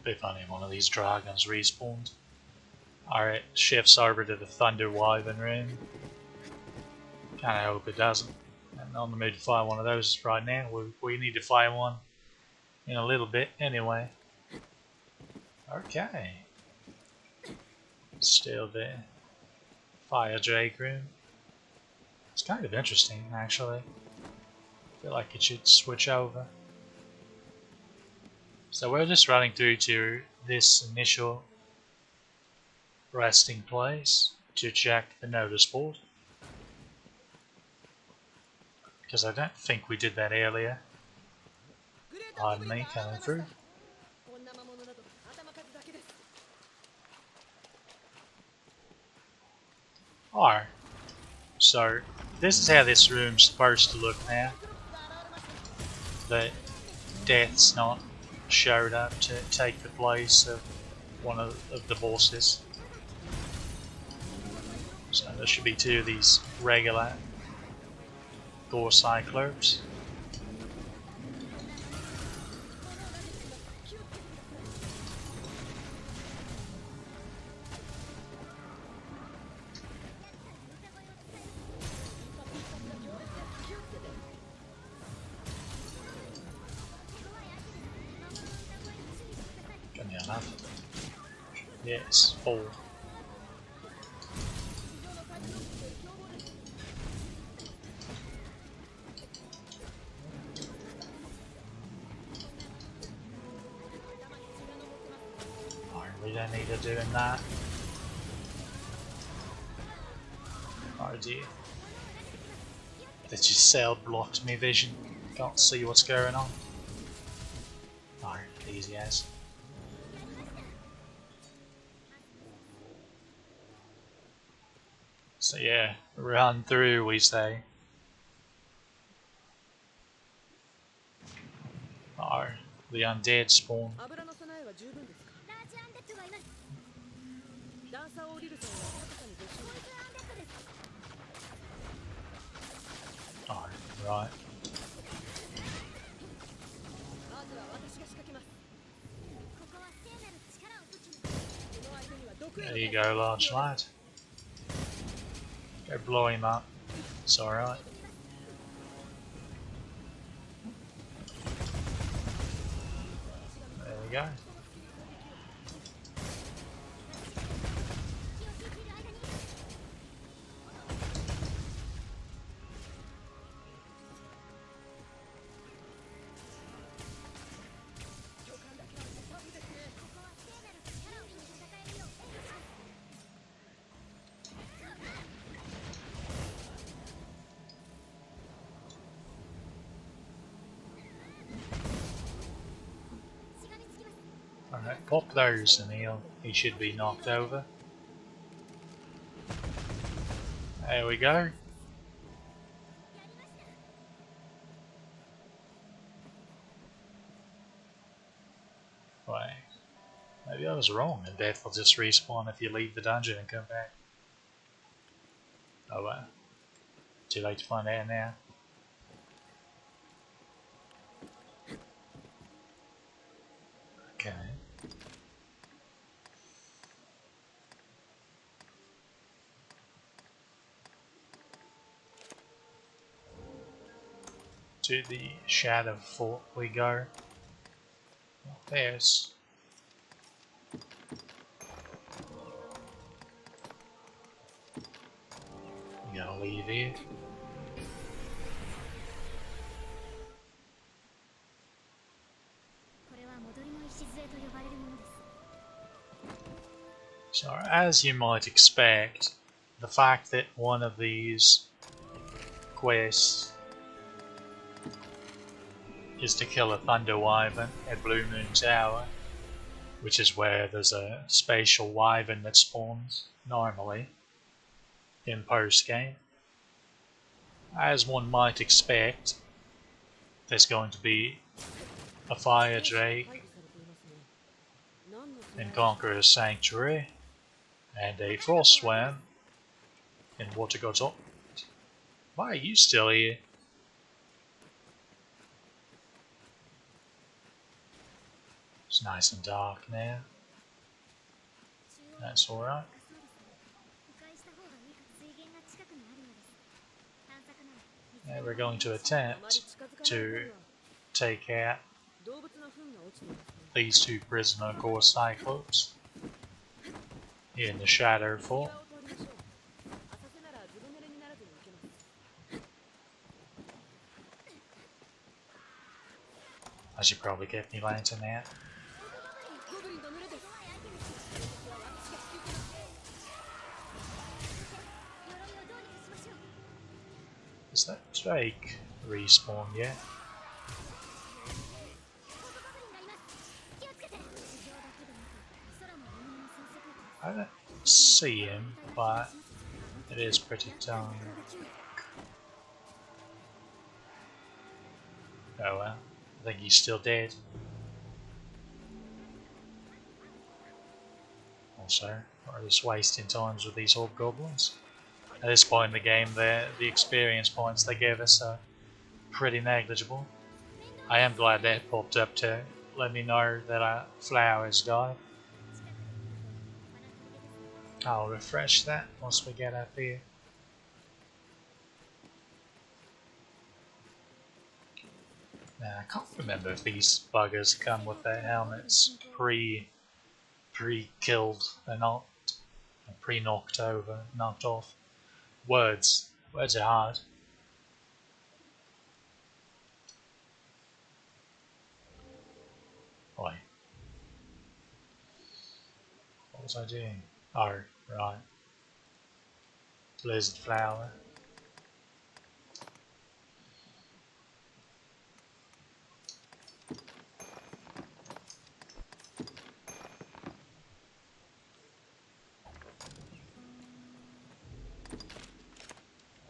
Be funny if one of these dragons respawned. Alright, shifts over to the Thunder Wyvern room. Kinda hope it doesn't. I'm not in the mood to fire one of those right now. We need to fire one in a little bit anyway. Okay. Still there. Fire Drake room. It's kind of interesting actually. I feel like it should switch over. So we're just running through to this initial resting place to check the notice board. Because I don't think we did that earlier. Pardon me, coming through. Alright. So this is how this room's supposed to look now. That Death's not showed up to take the place of one of the bosses. So there should be two of these regular Gore Cyclops. Can you enough? Yes, 4. We don't need her doing that. Oh dear. That just cell blocked me vision. Can't see what's going on. Oh, easy as. So yeah, run through we say. Oh, the undead spawn. Oh, right. There you go, large lad. Go blow him up. It's alright. There we go. Alright, pop those and he should be knocked over. There we go. Wait, maybe I was wrong and death will just respawn if you leave the dungeon and come back. Oh well. Too late to find out now. Okay. To the Shadow Fort we go. There's I'm gonna leave here. So as you might expect, the fact that one of these quests is to kill a Thunder Wyvern at Blue Moon Tower, which is where there's a spatial wyvern that spawns normally in post-game. As one might expect, there's going to be a Fire Drake in Conqueror's Sanctuary and a Frost Worm in Water God's Orchard. Why are you still here? It's nice and dark now. That's alright. Now we're going to attempt to take out these two prisoner Gore Cyclops here in the Shadow Fort. I should probably get me lantern out. Is that Drake respawned yet? I don't see him, but it is pretty dark. Oh well, I think he's still dead. Also, or just wasting times with these hobgoblins. At this point in the game, the experience points they give us are pretty negligible. I am glad that popped up to let me know that our flowers died. I'll refresh that once we get up here. Now, I can't remember if these buggers come with their helmets pre-killed or not, pre-knocked over, knocked off. Words are hard. Wait. What was I doing? Oh, right. Blizzard flower.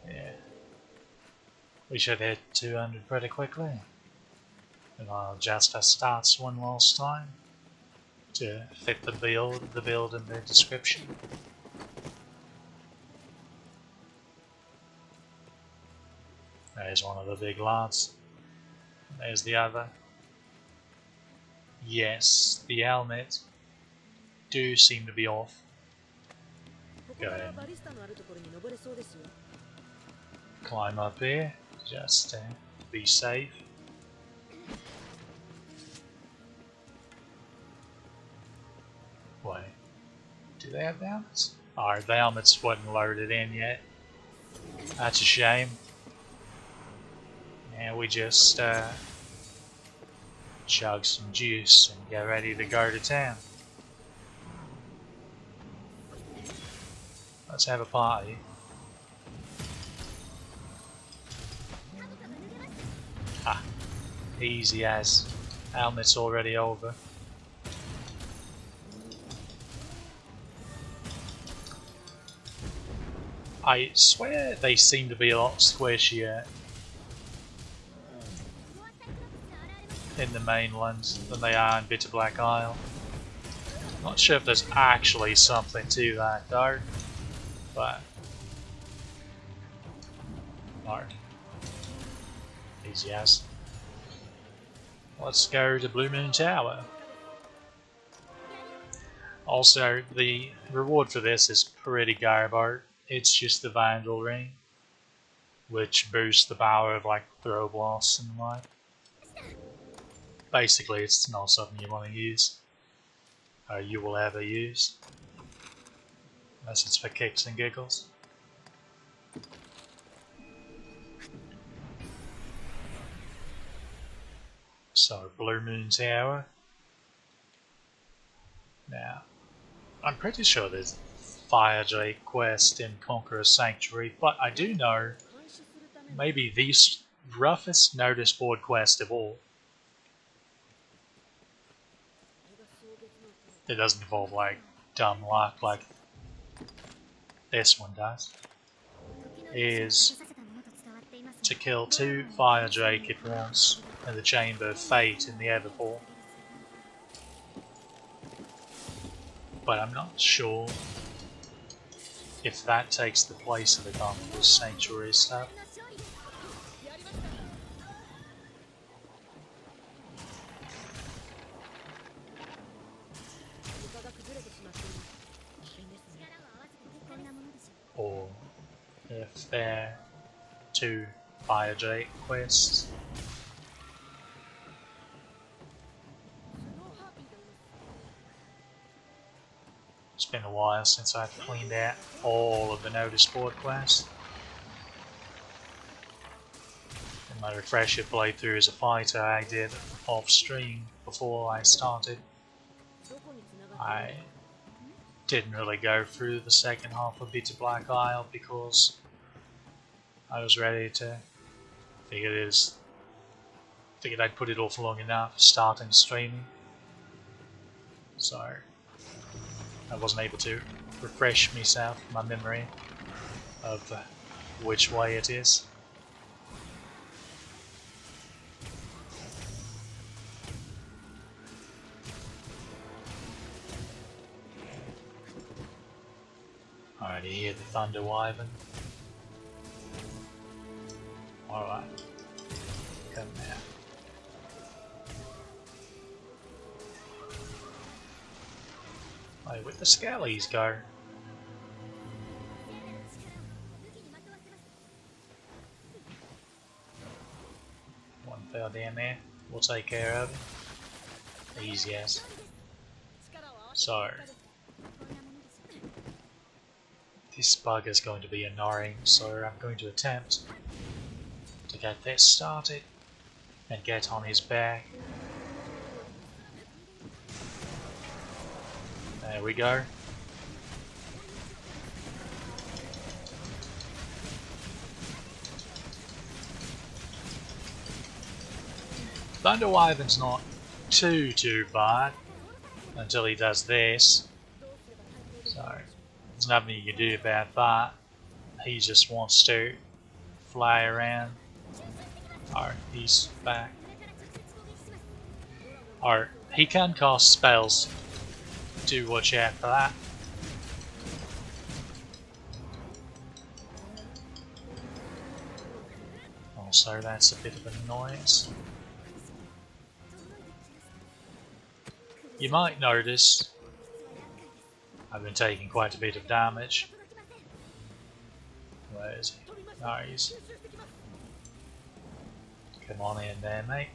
Yeah. We should hit 200 pretty quickly. And I'll adjust our stats one last time to fit the build in the description. There's one of the big lads. There's the other. Yes, the helmet do seem to be off. Go ahead. Climb up here, just to be safe. Wait, do they have the helmets? Alright, the helmets wasn't loaded in yet. That's a shame. And we just chug some juice and get ready to go to town. Let's have a party. Ah, easy as. Helmet's already over. I swear they seem to be a lot squishier in the mainland than they are in Bitter Black Isle. Not sure if there's actually something to that though, but hard. Easy as. Let's go to Blue Moon Tower. Also, the reward for this is pretty garbo. It's just the Vandal Ring, which boosts the power of like throw blasts and the like. Basically, it's not something you want to use, or you will ever use, unless it's for kicks and giggles. So, Blue Moon Tower. Now, I'm pretty sure there's Fire Drake quest in Conqueror's Sanctuary, but I do know maybe the roughest notice board quest of all. It doesn't involve like dumb luck like this one does. Is to kill 2 Fire Drake at once in the Chamber of Fate in the Everpool. But I'm not sure if that takes the place of the Conqueror's Sanctuary stuff. Or if they're 2 Fire Drake quests. It's been a while since I've cleaned out all of the notice board quests. In my refresher playthrough as a fighter I did off stream before I started, I didn't really go through the second half of Bitter Black Isle because I was ready to figured I'd put it off long enough starting streaming. So I wasn't able to refresh myself, my memory of which way it is. Alright, you hear the thunder wyvern. Alright. Come now. Wait, where'd the skellies go? One fell down there. We'll take care of it. Easy as. So, this bug is going to be annoying, so I'm going to attempt to get this started and get on his back. There we go. Thunder Wyvern's not too bad until he does this. So there's nothing you can do about that. He just wants to fly around. Or he's back. Or he can cast spells. Do watch out for that. Also, that's a bit of an annoyance. You might notice I've been taking quite a bit of damage. Where is he? Nice. Come on in there, mate.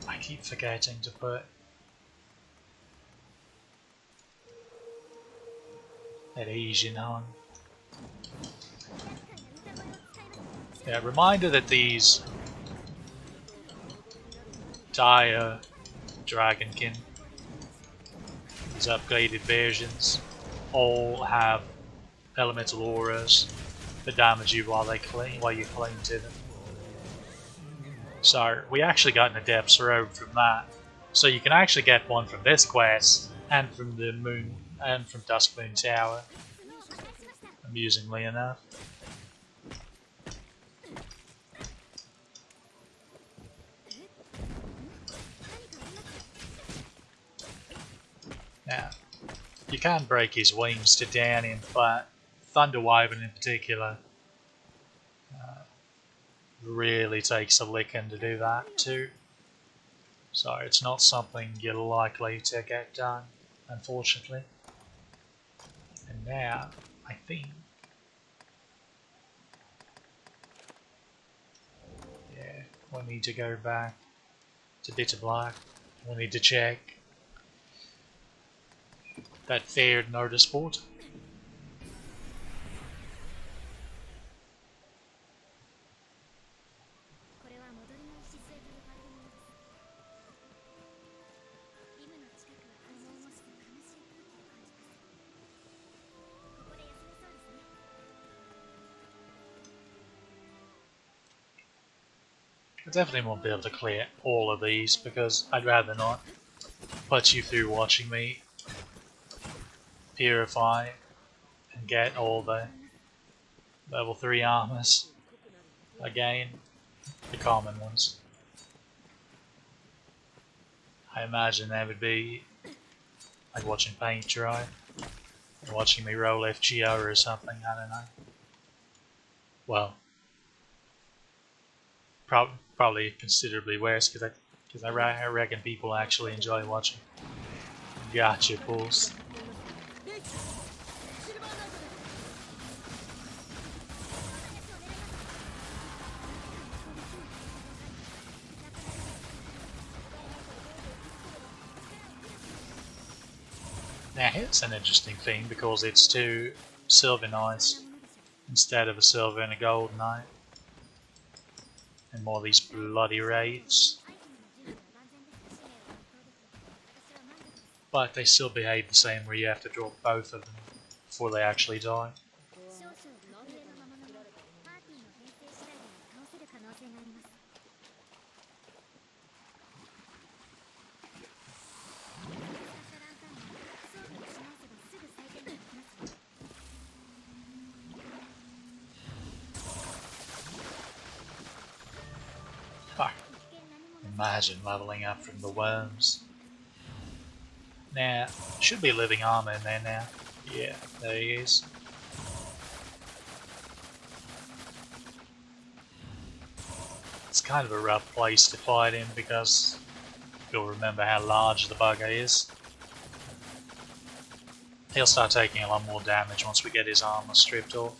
I keep forgetting to put adhesion on. Yeah, reminder that these dire Dragonkin, these upgraded versions, all have elemental auras that damage you while you cling to them. So we actually got an Adept's Robe from that. So you can actually get one from this quest and from the Moon and from Duskmoon Tower, amusingly enough. Now, you can break his wings to down him, but Thunder Wyvern in particular really takes a licking to do that too. So it's not something you're likely to get done, unfortunately. And now, I think, yeah, we need to go back to Bitter Black. We need to check that fared notice board. I definitely won't be able to clear all of these because I'd rather not put you through watching me purify and get all the level 3 armors again, the common ones. I imagine that would be like watching paint dry, or watching me roll FGO or something, I don't know. Well, probably considerably worse because I reckon people actually enjoy watching gotcha pulls. Now here's an interesting thing because it's 2 silver knights instead of a silver and a gold knight. And more of these bloody raids. But they still behave the same where you have to drop both of them before they actually die. Imagine leveling up from the worms. Now, should be living armor in there now. Yeah, there he is. It's kind of a rough place to fight in because you'll remember how large the bugger is. He'll start taking a lot more damage once we get his armor stripped off.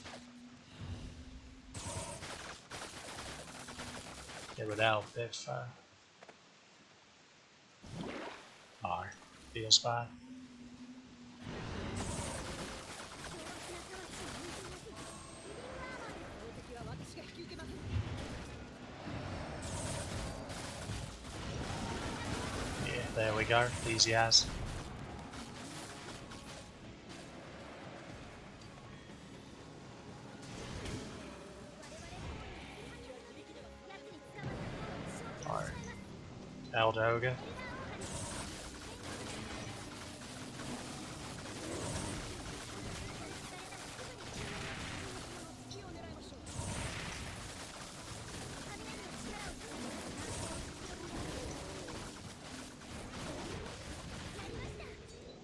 Get rid of if feels bad. Yeah, there we go. Easy as. Alright. Eldoga.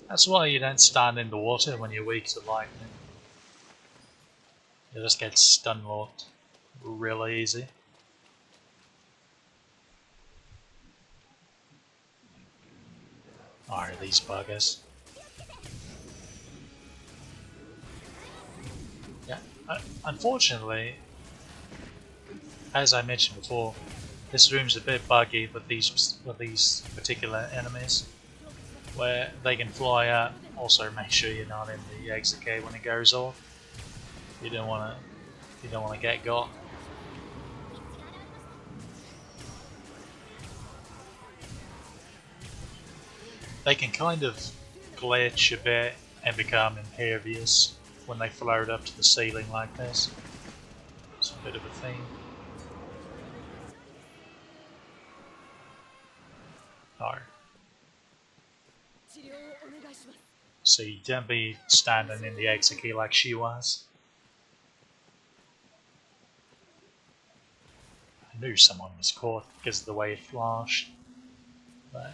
That's why you don't stand in the water when you're weak to lightning. You just get stun locked real easy. Are these buggers? Yeah, unfortunately, as I mentioned before, this room's a bit buggy with these particular enemies, where they can fly out. Also, make sure you're not in the exit gate when it goes off. You don't want to get got. They can kind of glitch a bit and become impervious when they float up to the ceiling like this. It's a bit of a thing. Alright. So you don't be standing in the exit key like she was. I knew someone was caught because of the way it flashed. But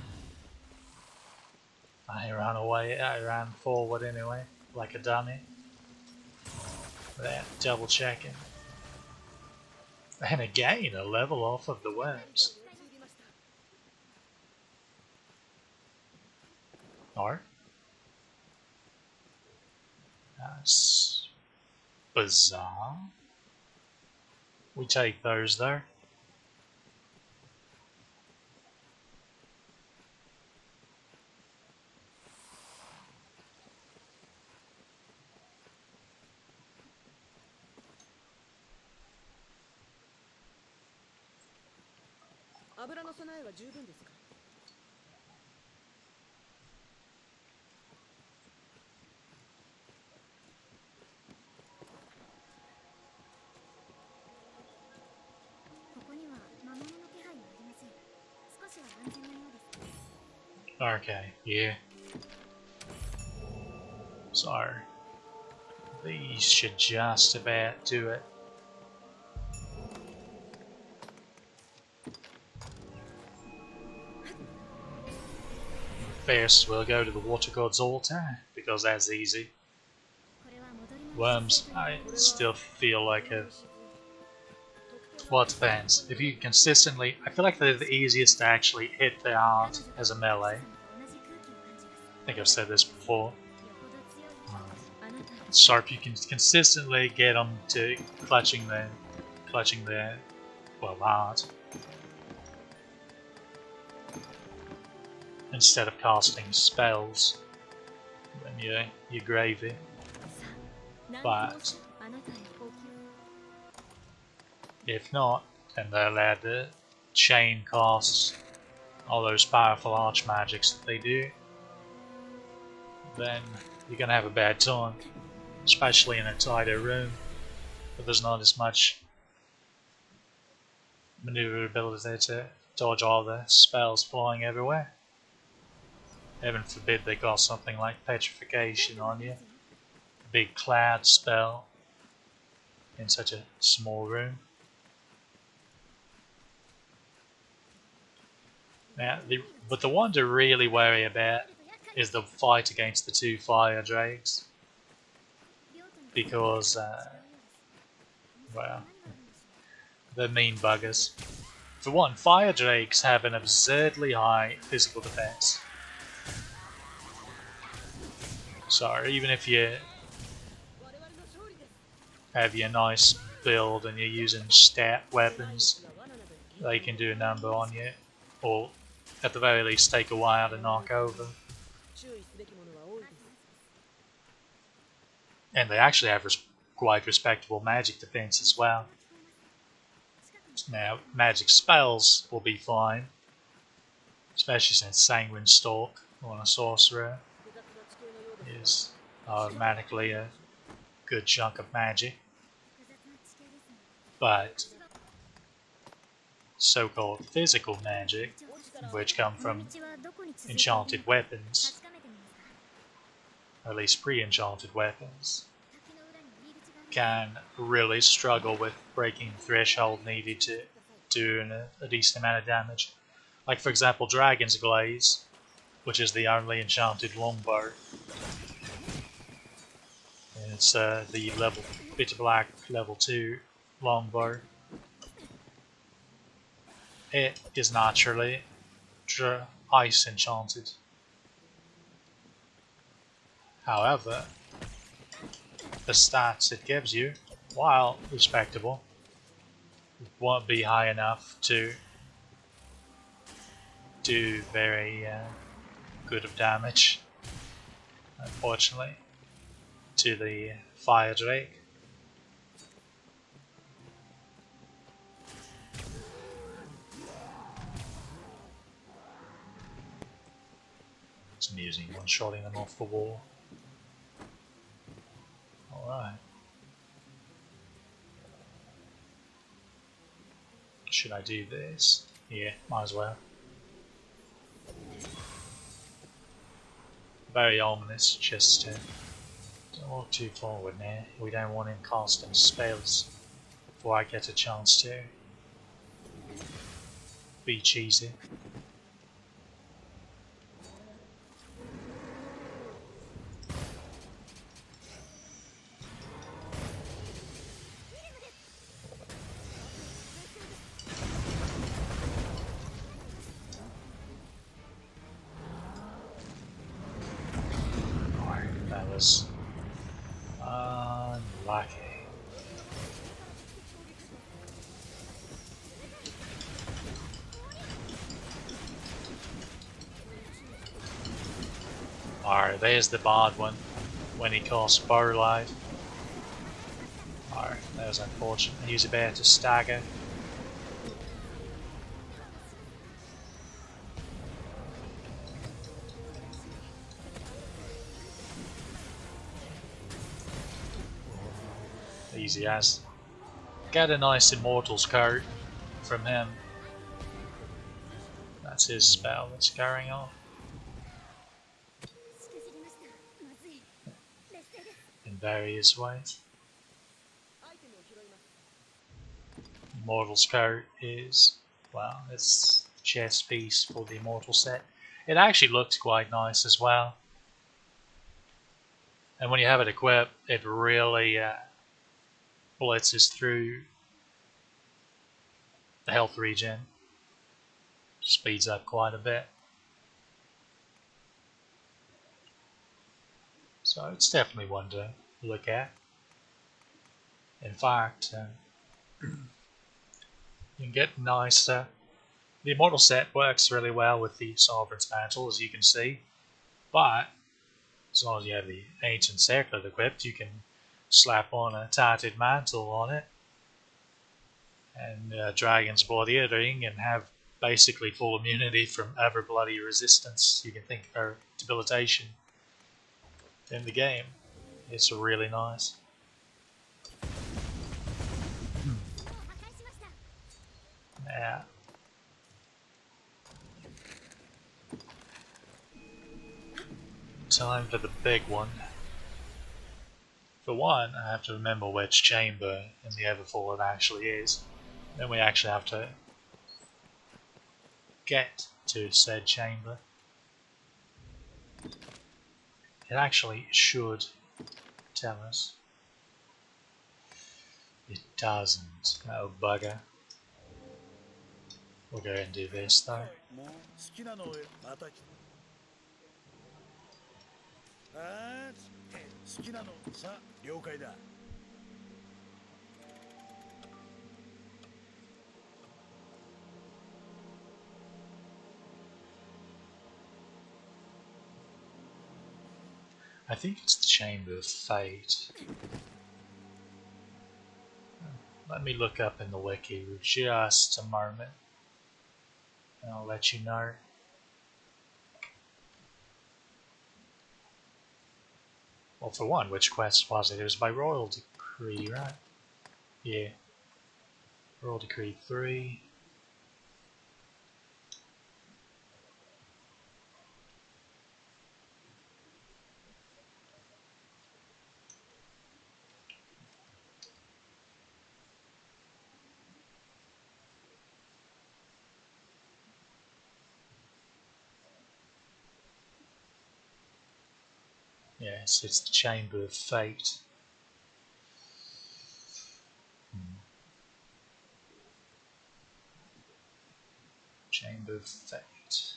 I ran away, I ran forward anyway, like a dummy. There, double checking. And again, a level off of the worms. Or that's bizarre. We take those there. Okay, yeah. So, these should just about do it. First, we'll go to the Water God's altar, because that's easy. Worms, I still feel like a... Well, it depends. If you consistently... I feel like they're the easiest to actually hit the heart as a melee. I think I've said this before. So if you can consistently get them to clutching their heart, instead of casting spells, then you're gravy. But if not, then they're allowed to chain cast all those powerful archmagics that they do. Then you're gonna have a bad time, especially in a tighter room, but there's not as much maneuverability to dodge all the spells flying everywhere. Heaven forbid they got something like petrification on you, a big cloud spell in such a small room. Now, but the one to really worry about is the fight against the two fire drakes, because, well, they're mean buggers. For one, fire drakes have an absurdly high physical defense. So even if you have your nice build and you're using stat weapons, they can do a number on you, or at the very least take a while to knock over. And they actually have quite respectable magic defense as well. Now, magic spells will be fine, especially since Sanguine Stalk on a sorcerer is automatically a good chunk of magic. But so-called physical magic, which come from enchanted weapons, or at least pre-enchanted weapons, can really struggle with breaking the threshold needed to do a decent amount of damage. Like, for example, Dragon's Glaze, which is the only enchanted longbow. And it's the Bitter Black level 2 longbow. It is naturally ice enchanted. However, the stats it gives you, while respectable, won't be high enough to do very good of damage, unfortunately, to the fire drake. It's amusing one-shotting them off the wall. Alright. Should I do this? Yeah, might as well. Very ominous, just don't walk too forward now. We don't want him casting spells before I get a chance to be cheesy. That was unlucky. Alright, there's the bad one when he casts Bowlight. Alright, that was unfortunate. He was about to stagger. Easy as. Get a nice Immortal's card from him. That's his spell that's carrying off. In various ways. Immortal's card is, well, it's the chest piece for the Immortal set. It actually looked quite nice as well. And when you have it equipped, it really blitzes through the health regen. Speeds up quite a bit. So it's definitely one to look at. In fact, you can get nice. The Immortal set works really well with the Sovereign's Mantle, as you can see. But as long as you have the Ancient Circlet equipped, you can slap on a Tattered Mantle on it and Dragon's Blood Earring and have basically full immunity from every bloody resistance you can think of, or debilitation in the game. It's really nice. Yeah. Time for the big one. For one, I have to remember which chamber in the Everfall it actually is. Then we actually have to get to said chamber. It actually should tell us. It doesn't. Oh bugger. We'll go and do this though. I think it's the Chamber of Fate. Let me look up in the wiki for just a moment, and I'll let you know. Well, for one, which quest was it? It was by Royal Decree, right? Yeah. Royal Decree 3. Yes, it's the Chamber of Fate. Chamber of Fate.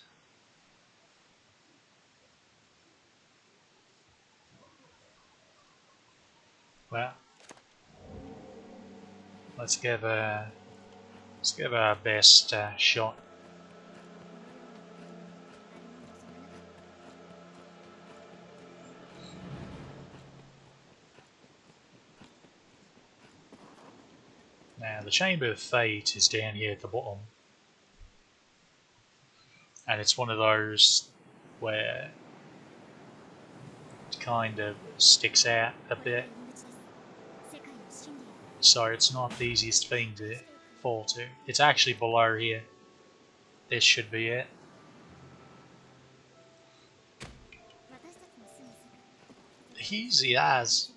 Well, let's give our best shot. Now, the Chamber of Fate is down here at the bottom. And it's one of those where it kind of sticks out a bit. So it's not the easiest thing to fall to. It's actually below here. This should be it. Easy as.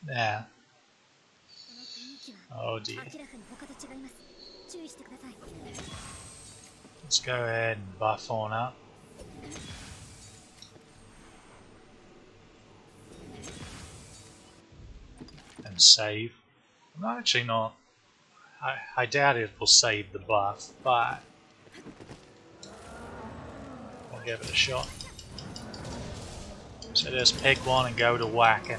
Now. Oh dear. Let's go ahead and buff on up. And save. I'm actually not. I doubt it will save the buff, but I'll give it a shot. So just pick one and go to whacking.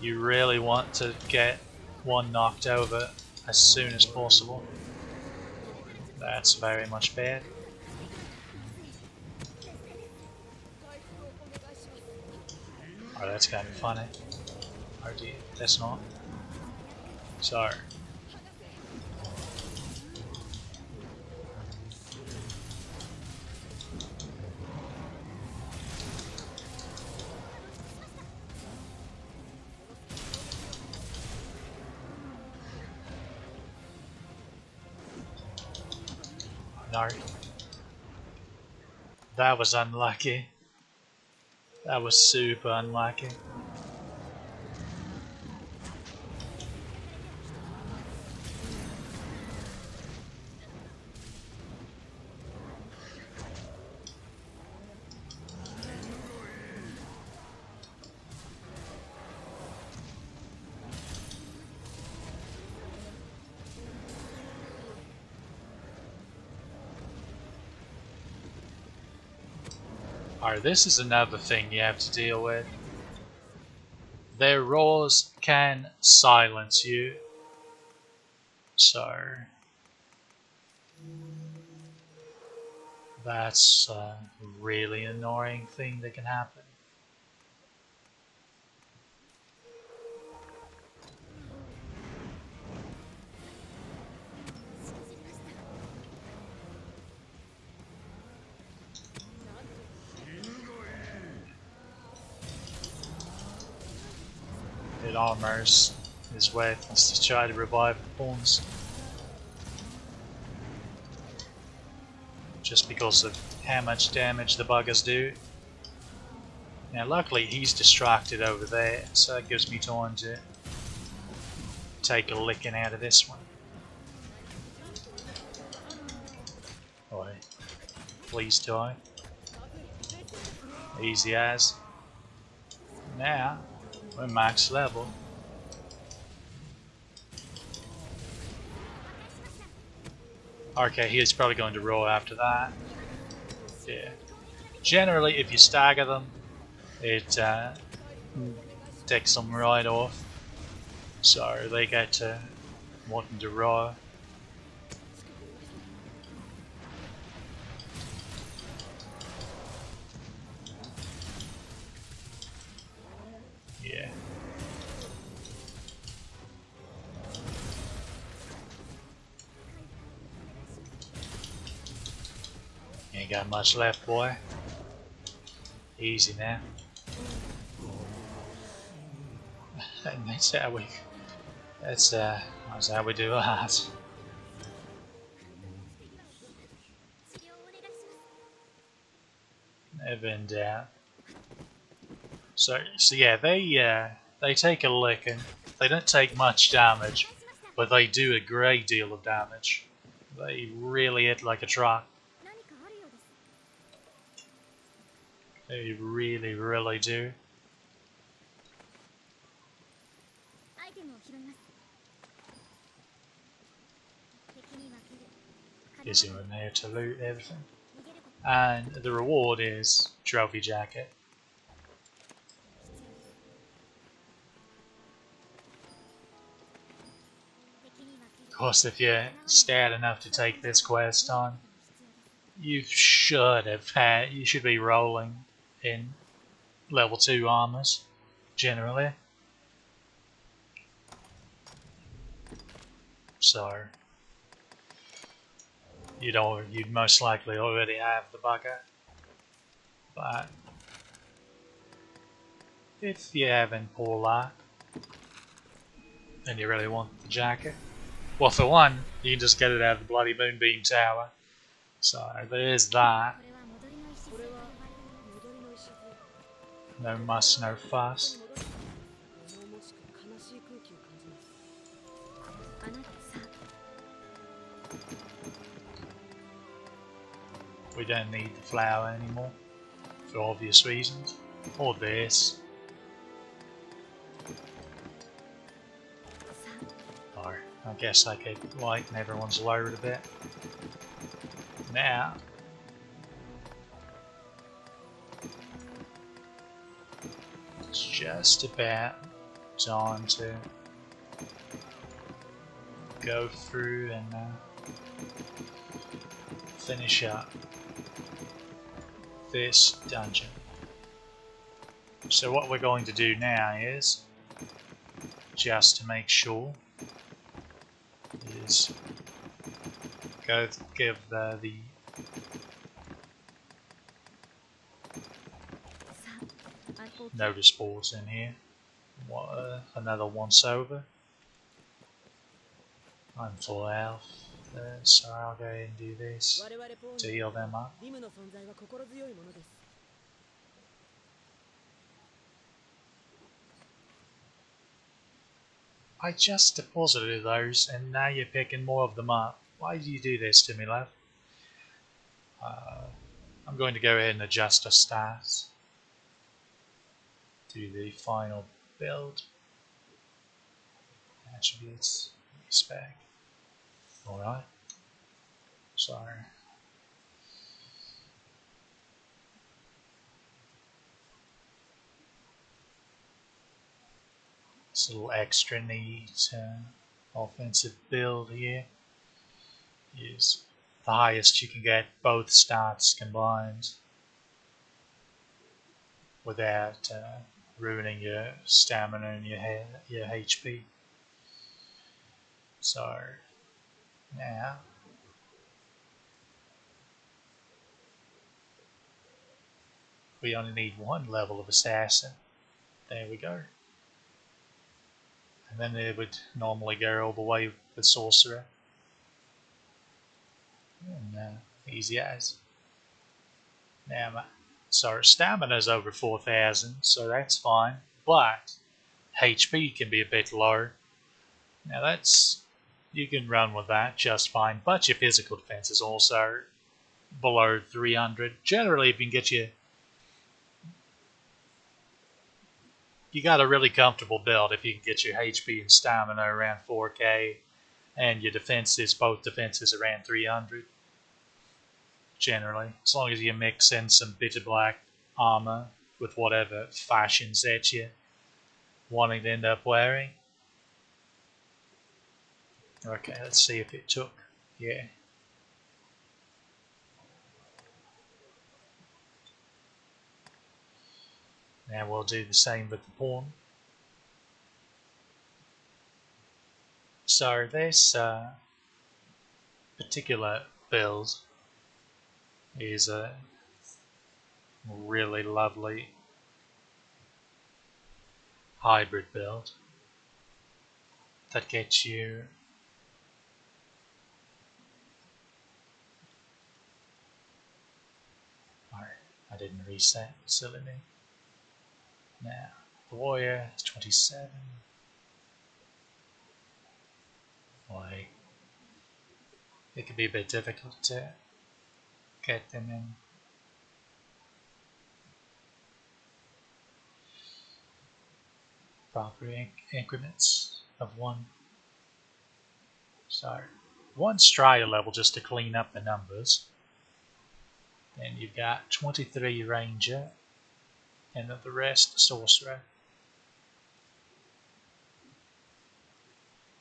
You really want to get one knocked over as soon as possible. That's very much bad. Oh, that's kind of funny. Oh dear, that's not. Sorry. No. That was unlucky. That was super unlucky. Alright, this is another thing you have to deal with. Their roars can silence you. So that's a really annoying thing that can happen. It armors his weapons to try to revive the pawns. Just because of how much damage the buggers do. Now luckily he's distracted over there, so that gives me time to take a licking out of this one. Boy, please die. Easy as. Now, we're max level. Okay, he's probably going to roll after that. Yeah. Generally, if you stagger them, it takes them right off. So they get wanting to roll. Yeah. Ain't got much left, boy. Easy now. And that's how we do that. Never in doubt. So yeah, they take a licking. They don't take much damage, but they do a great deal of damage. They really hit like a truck. They really, really do. Gives him a minute to loot everything. And the reward is trophy jacket. Of course, if you're stat enough to take this quest on, you should be rolling in level 2 armors, generally. So you'd most likely already have the bugger. But if you're having poor luck and you really want the jacket, well, for one, you can just get it out of the bloody Moonbeam Tower. So there is that. No muss, no fuss. We don't need the flower anymore, for obvious reasons. Or this. Or I guess I could lighten everyone's load a bit. Now, it's just about time to go through and finish up this dungeon. So what we're going to do now is, just to make sure, is go give the notice boards in here. Another once over. I'm full health, so I'll go ahead and do this to heal them up. I just deposited those and now you're picking more of them up. Why do you do this to me, love? I'm going to go ahead and adjust our stats. Do the final build. Attributes, spec. Alright. Sorry. This little extra neat offensive build here is the highest you can get both stats combined without ruining your stamina and your HP. So now we only need one level of assassin. There we go. And then it would normally go all the way with sorcerer. And easy as. Now, so stamina's over 4,000, so that's fine. But HP can be a bit low. Now you can run with that just fine. But your physical defense is also below 300. Generally, if you can get you got a really comfortable build if you can get your HP and stamina around 4k and your both defenses around 300. Generally, as long as you mix in some bitter black armor with whatever fashions that you're wanting to end up wearing. Okay, let's see if it took. Yeah. Now we'll do the same with the pawn. So this particular build is a really lovely hybrid build that gets you I didn't reset, silly me. Now, the warrior is 27. Boy, it can be a bit difficult to get them in. Proper increments of 1. So, 1 strider level just to clean up the numbers. Then you've got 23 ranger, and then the rest sorcerer.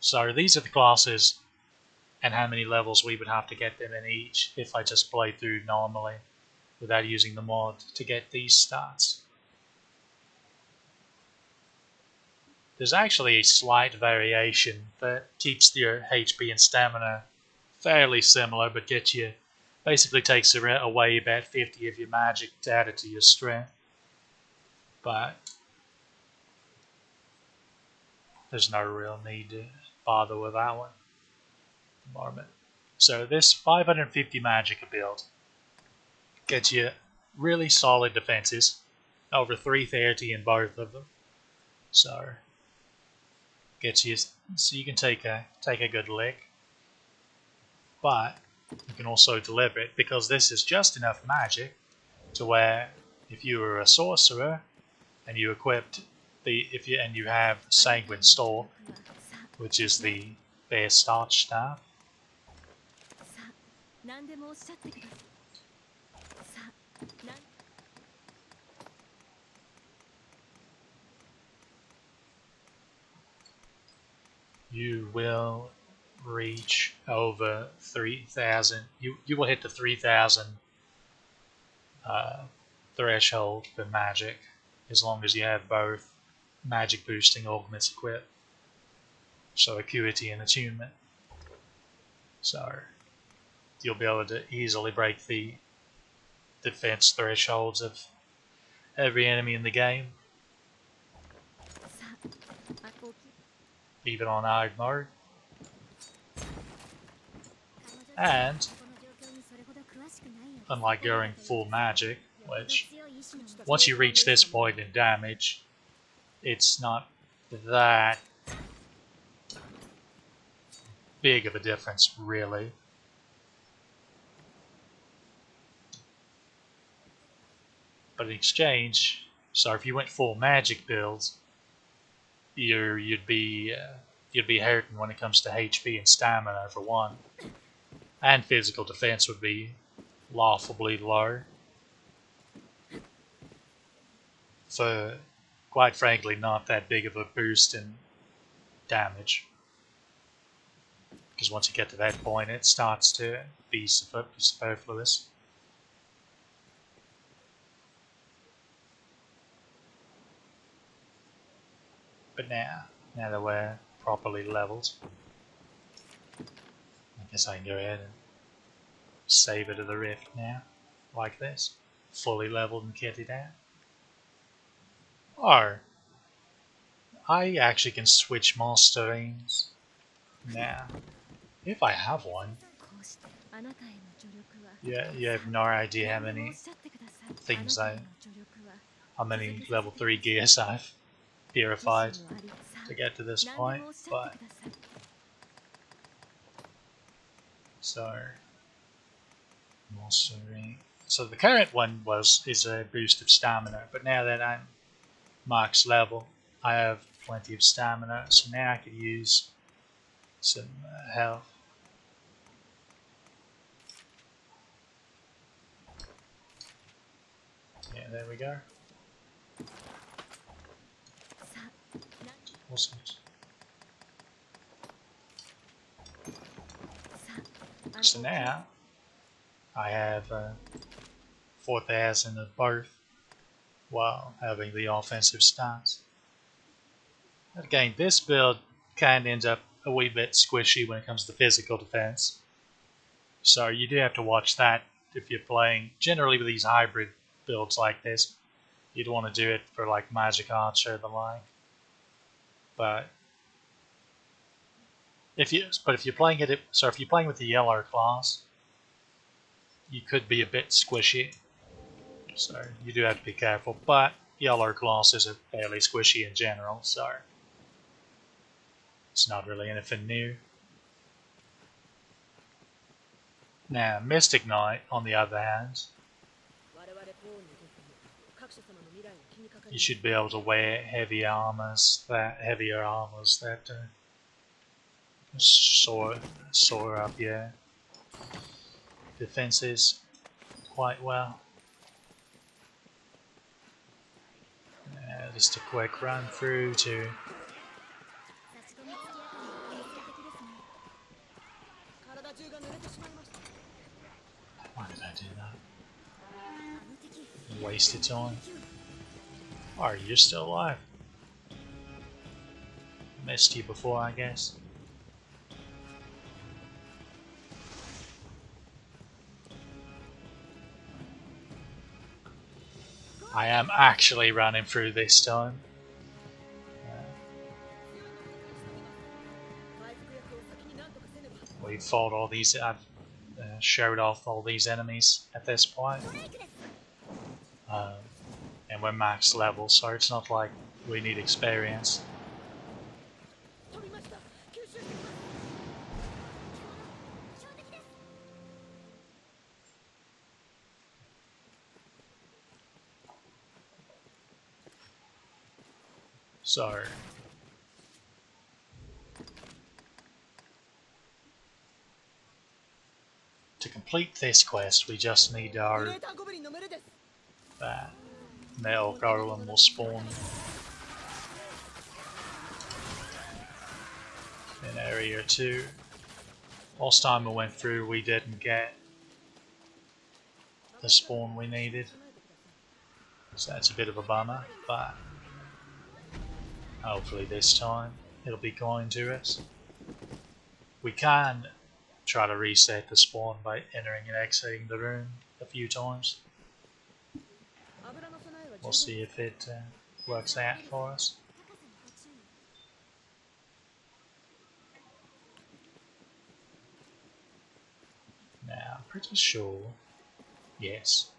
So these are the classes and how many levels we would have to get them in each if I just played through normally without using the mod to get these stats. There's actually a slight variation that keeps your HP and stamina fairly similar, but basically takes away about 50 of your magic to add it to your strength. But there's no real need to bother with that one at the moment. So this 550 magic build gets you really solid defenses, over 330 in both of them. So gets you so you can take a good lick, but you can also deliver it because this is just enough magic to where if you were a sorcerer and you equipped and you have Sanguine Stalk, which is the Bear Starch Staff, you will reach over 3,000. You will hit the 3,000 threshold for magic as long as you have both magic boosting augments equipped. So acuity and attunement. So you'll be able to easily break the defense thresholds of every enemy in the game, even on hard mode. And unlike going full magic, which once you reach this point in damage, it's not that big of a difference really. But in exchange, so if you went full magic builds, you'd be hurting when it comes to HP and stamina for one, and physical defense would be laughably low. So, quite frankly, not that big of a boost in damage. Because once you get to that point, it starts to be superfluous. But now that we're properly leveled, I guess I can go ahead and save it to the rift now, like this, fully leveled and kitted out. Or I actually can switch masterings now, if I have one. Yeah, you have no idea how many level 3 gears I've purified to get to this point, but so Mastery. So the current one is a boost of stamina, but now that I'm max level, I have plenty of stamina, so now I could use some health. Yeah, there we go. Awesome. So now I have 4,000 of both while having the offensive stance. Again, this build kind of ends up a wee bit squishy when it comes to physical defense. So you do have to watch that if you're playing. Generally with these hybrid builds like this, you'd want to do it for like Magick Archer or the like. But if you're playing it, so if you're playing with the yellow class, you could be a bit squishy. So you do have to be careful. But yellow classes are fairly squishy in general, so it's not really anything new. Now, Mystic Knight, on the other hand, you should be able to wear heavier armors that soar up your defenses quite well. Just a quick run through to why did I do that? Wasted time. Oh, you're still alive. Missed you before, I guess. I am actually running through this time. We fought all these. I've showed off all these enemies at this point, and we're max level, so it's not like we need experience. So to complete this quest, we just need our metal golem will spawn in area 2. Last time we went through, we didn't get the spawn we needed, so that's a bit of a bummer, but hopefully this time it'll be kind to us. We can try to reset the spawn by entering and exiting the room a few times. We'll see if it works out for us. Now, I'm pretty sure, yes.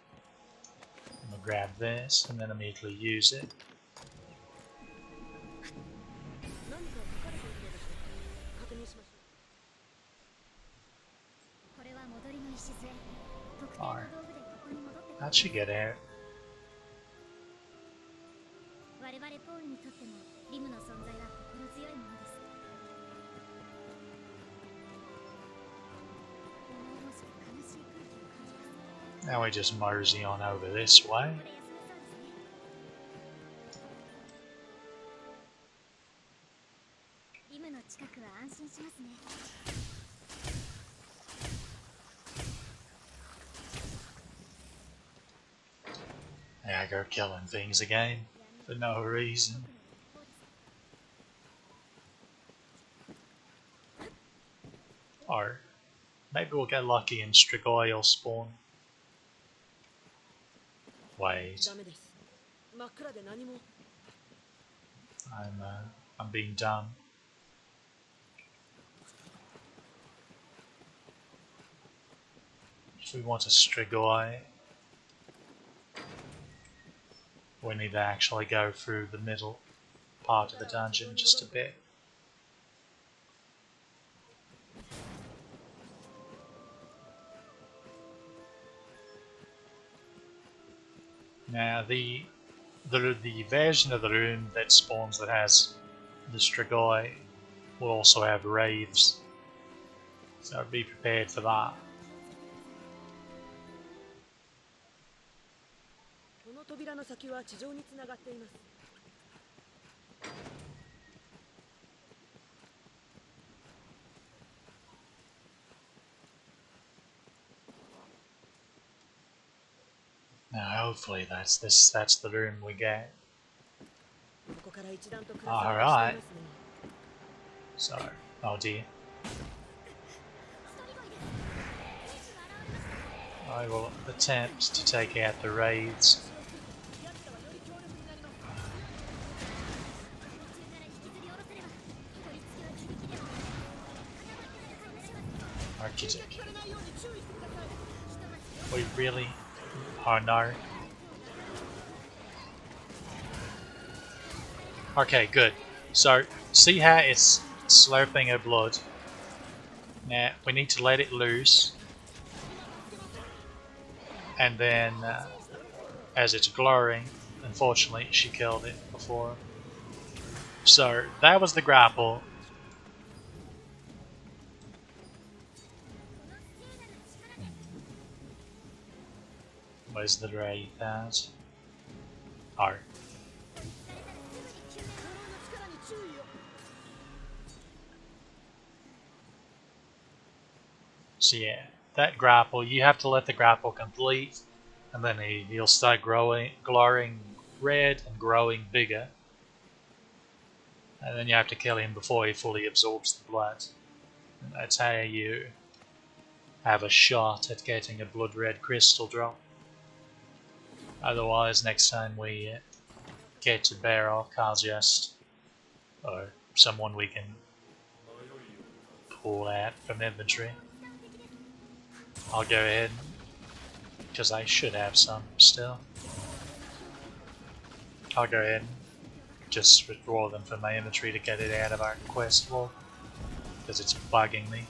I'm going to grab this and then immediately use it. Alright, that should get out. Now we just mosey on over this way. Now I go killing things again for no reason. Or maybe we'll get lucky and Strigoi will spawn. Wait. I'm being done. If we want a Strigoi, we need to actually go through the middle part of the dungeon just a bit. Now the version of the room that spawns that has the Strigoi will also have wraiths, so be prepared for that. Now hopefully that's the room we get. Alright. So, oh dear. I will attempt to take out the wraiths. Architect. Wait, really? Oh no. Okay, good. So, see how it's slurping her blood? Now, we need to let it loose. And then, as it's glowing, unfortunately, she killed it before. So, that was the grapple. Where's the wraith at? Oh. So yeah, that grapple, you have to let the grapple complete, and then he'll start glowing red and growing bigger. And then you have to kill him before he fully absorbs the blood. And that's how you have a shot at getting a blood red crystal drop. Otherwise, next time we get to Barrel, Kaljust, or someone we can pull out from inventory, I'll go ahead, because I should have some still. I'll go ahead and just withdraw them from my inventory to get it out of our quest log, because it's bugging me.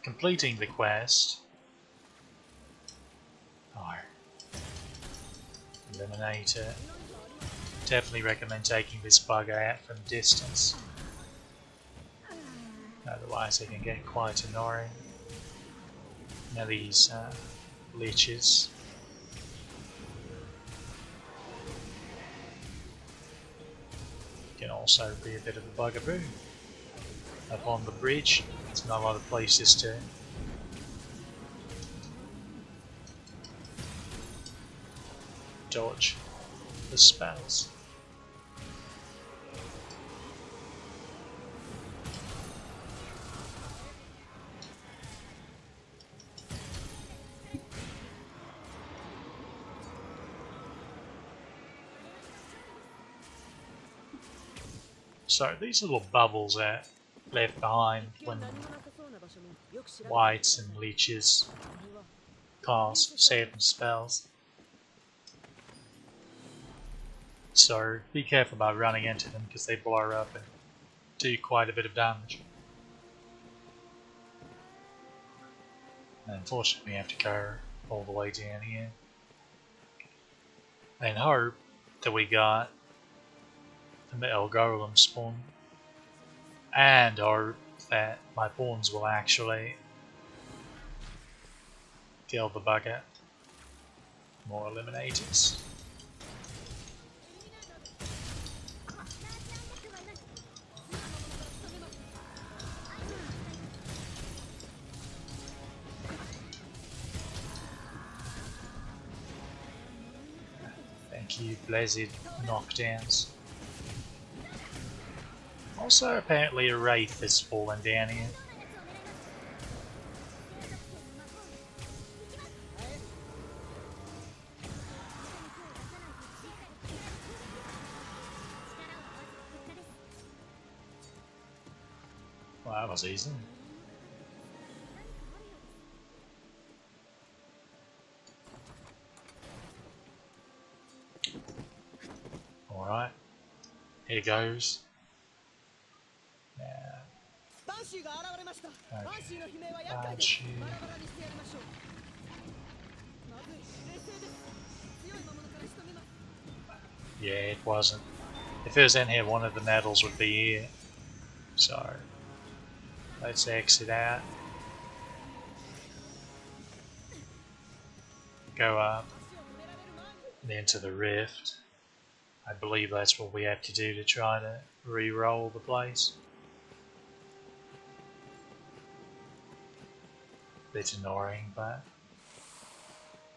Completing the quest. Oh. Eliminate it. Definitely recommend taking this bugger out from distance. Otherwise it can get quite annoying. Now these leeches. Can also be a bit of a bugaboo. Up on the bridge, there's not a lot of places to dodge the spells. So these little bubbles are left behind when wights and leeches cast certain spells. So be careful about running into them because they blow up and do quite a bit of damage. And unfortunately we have to go all the way down here. And hope that we got the metal golem spawn. And hope that my pawns will actually kill the bugger. More eliminators. Thank you, blessed knockdowns. Also, apparently a wraith has fallen down here. Well, that was easy. Alright, here goes. Banshee. Yeah, it wasn't. If it was in here, one of the nettles would be here. So, let's exit out. Go up and into the rift. I believe that's what we have to do to try to re-roll the place. Bit annoying, but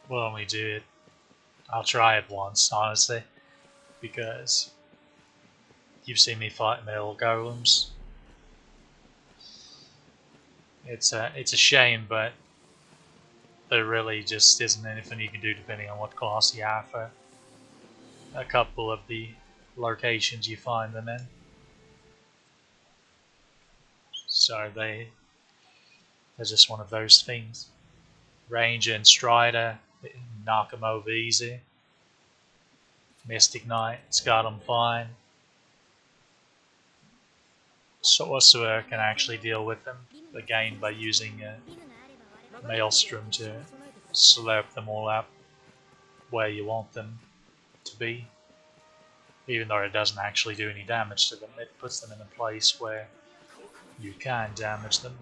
we'll only do it. I'll try it once, honestly, because you've seen me fight metal golems. It's a shame, but there really just isn't anything you can do depending on what class you are for a couple of the locations you find them in. So they're just one of those things. Ranger and Strider, knock them over easy. Mystic Knight, it's got them fine. Sorcerer can actually deal with them, again by using a Maelstrom to slurp them all up where you want them to be. Even though it doesn't actually do any damage to them, it puts them in a place where you can damage them.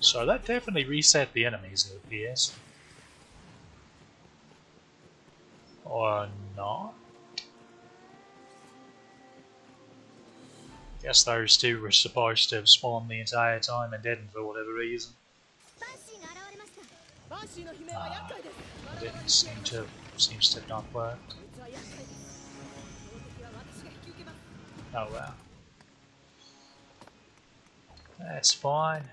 So that definitely reset the enemies, it appears. Or not. Guess those two were supposed to have spawned the entire time and didn't for whatever reason. It didn't seems to have not worked. Oh well. That's fine.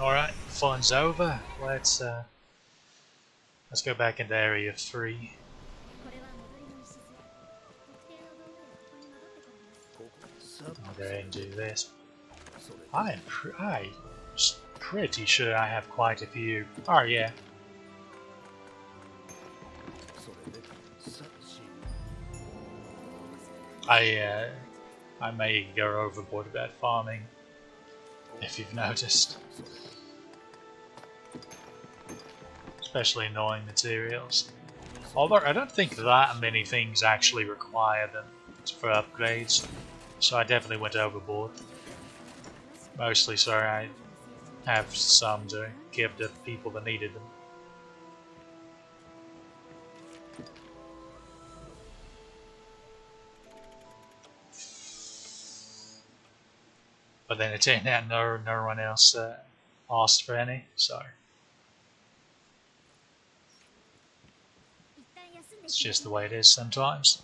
Alright, fun's over. Let's go back into area 3. I'll go ahead and do this. I'm pretty sure I have quite a few. Oh yeah. I may go overboard about farming, if you've noticed. Especially annoying materials. Although I don't think that many things actually require them for upgrades, so I definitely went overboard. Mostly so I have some to give to people that needed them. But then it turned out no one else asked for any, so it's just the way it is sometimes.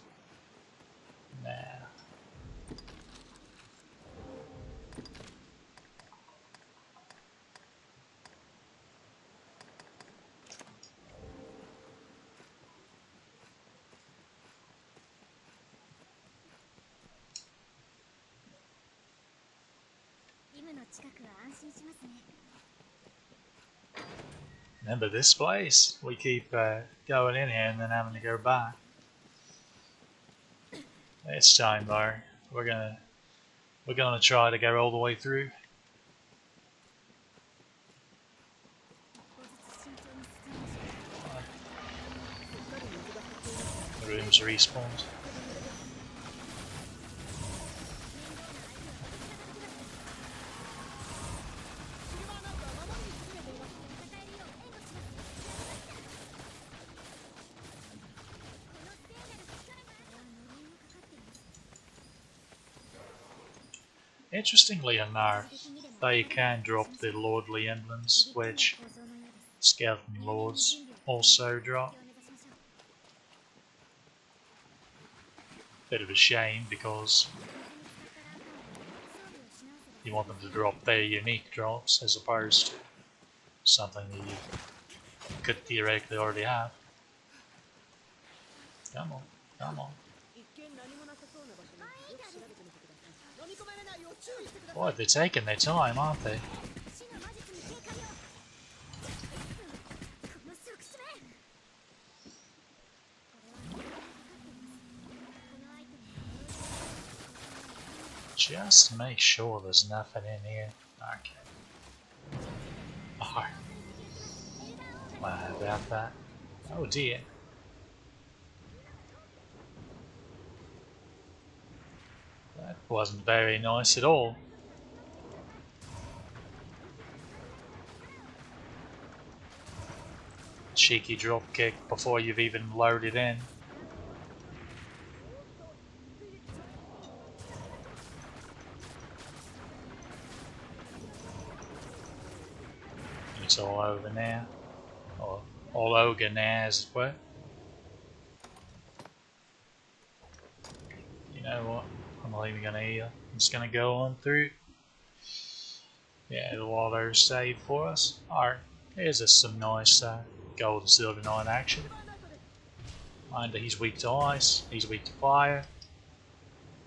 Nah. Remember this place? We keep going in here and then having to go back. This time though, we're gonna try to go all the way through. The rooms respawned. Interestingly enough, they can drop the lordly emblems, which skeleton lords also drop. Bit of a shame because you want them to drop their unique drops as opposed to something that you could theoretically already have. Come on, come on. Boy, they're taking their time, aren't they? Just to make sure there's nothing in here. Okay. Oh. Wow, about that. Oh dear. That wasn't very nice at all. Cheeky drop kick before you've even loaded in. It's all over now. Or all over now, as it were. You know what? I'm not even gonna heal. I'm just gonna go on through. Yeah, the auto save for us. Alright, here's some nice gold and silver knight action. Mind that he's weak to ice, he's weak to fire.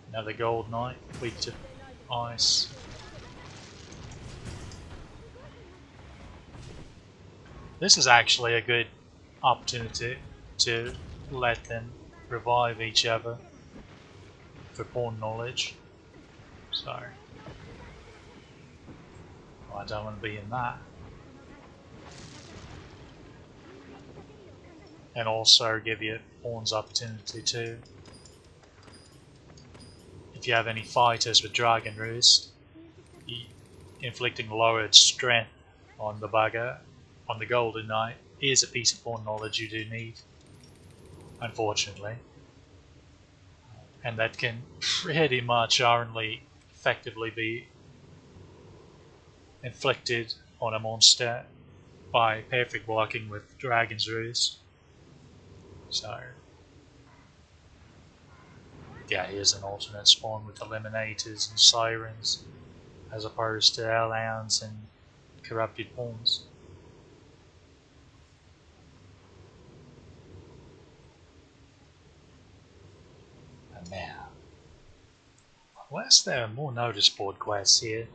Another gold knight, weak to ice. This is actually a good opportunity to let them revive each other for pawn knowledge. So I don't want to be in that. And also give you pawns opportunity too. If you have any fighters with Dragon Roost, inflicting lowered strength on the bugger, on the Golden Knight, is a piece of pawn knowledge you do need, unfortunately. And that can pretty much only effectively be inflicted on a monster by perfect blocking with Dragon's Roost. So yeah, here's an alternate spawn with Eliminators and Sirens as opposed to Hellhounds and Corrupted Pawns. And now, unless there are more notice board quests here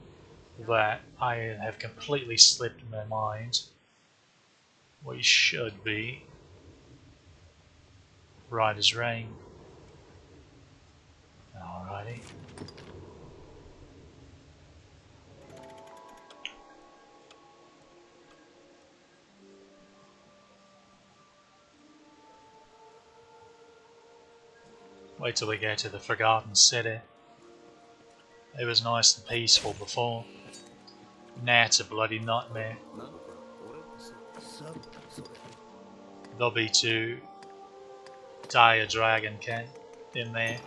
that I have completely slipped my mind, we should be Rider's Rain. Alrighty. Wait till we get to the Forgotten City. It was nice and peaceful before. Now it's a bloody nightmare. There'll be two dire dragon cat in there.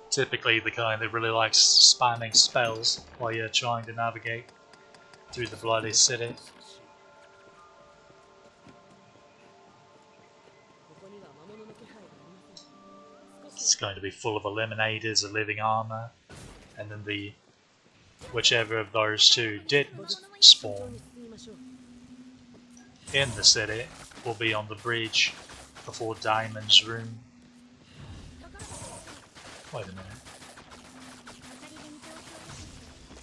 Typically the kind that really likes spamming spells while you're trying to navigate through the bloody city. It's going to be full of eliminators, a living armor, and then the whichever of those two didn't spawn in the city will be on the bridge before Diamond's room. Wait a minute.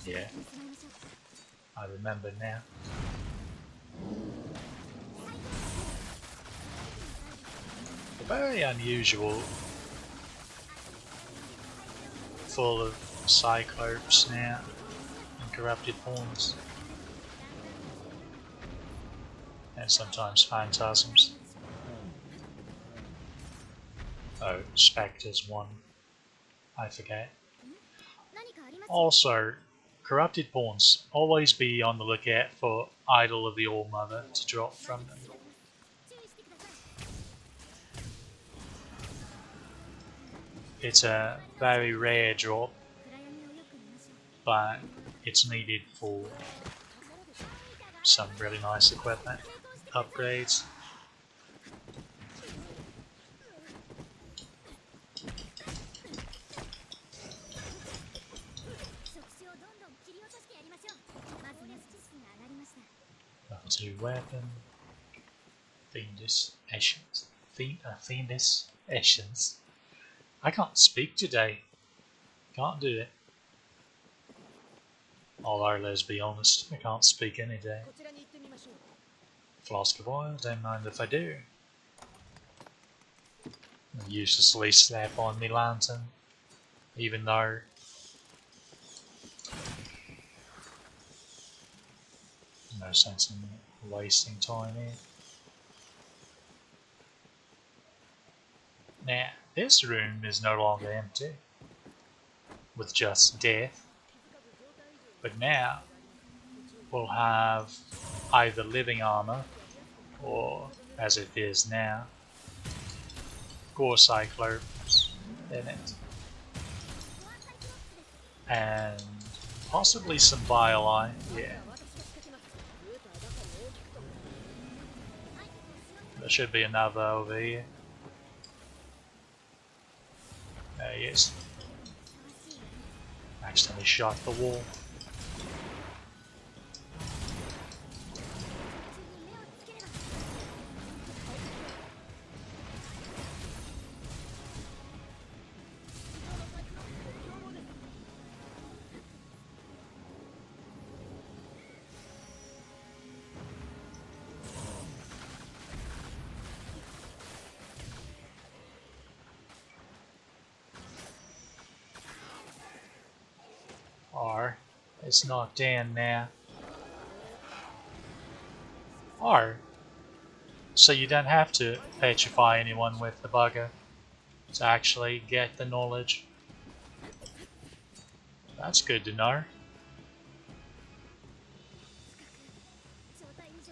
Yeah, I remember now. Very unusual, full of Cyclopes now and Corrupted Pawns, and sometimes Phantasms. Oh, Spectre's one, I forget. Also, Corrupted Pawns, always be on the lookout for Idol of the All-Mother to drop from them. It's a very rare drop, but it's needed for some really nice equipment upgrades. Level 2 weapon, Fiendish Essence. Fiendish Essence. I can't speak today. Can't do it. Although, let's be honest, I can't speak any day. Flask of oil, don't mind if I do. I uselessly slap on me lantern, even though no sense in wasting time here. Now, this room is no longer empty, with just death, but now we'll have either living armor, or, as it is now, Gore Cyclops in it. And possibly some Violine, yeah. There should be another over here. There he is. Accidentally shot the wall. R. It's knocked in now. R. So you don't have to petrify anyone with the bugger to actually get the knowledge. That's good to know.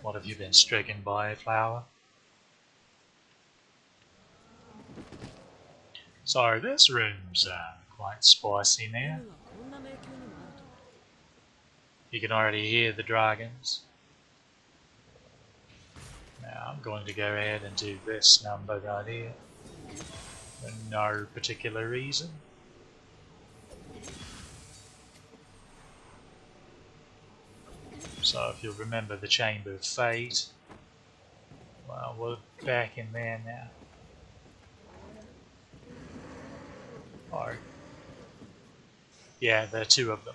What have you been stricken by, Flower? So this room's quite spicy now. You can already hear the dragons. Now I'm going to go ahead and do this number right here. For no particular reason. So if you'll remember the Chamber of Fate, well, we're back in there now. Or, yeah, there are two of them.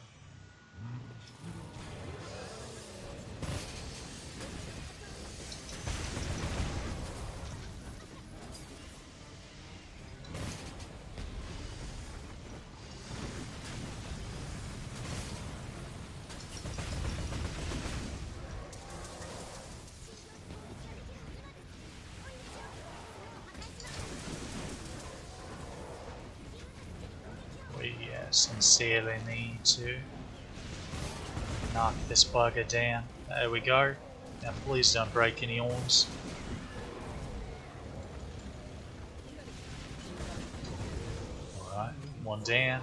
We sincerely need to knock this bugger down. There we go. Now please don't break any arms. Alright, one down.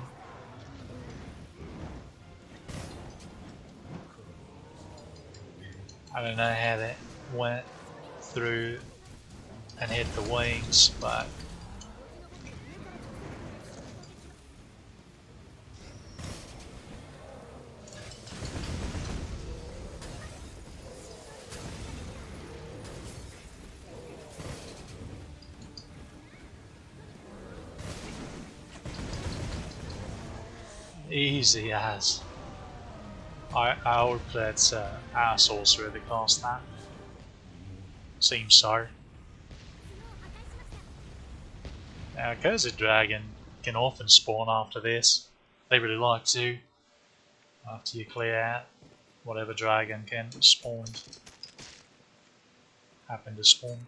I don't know how that went through and hit the wings, but easy as. I hope that's our sorcerer that caused that. Seems so. Now, because a dragon can often spawn after this, they really like to. After you clear out whatever dragon can spawn, happen to spawn.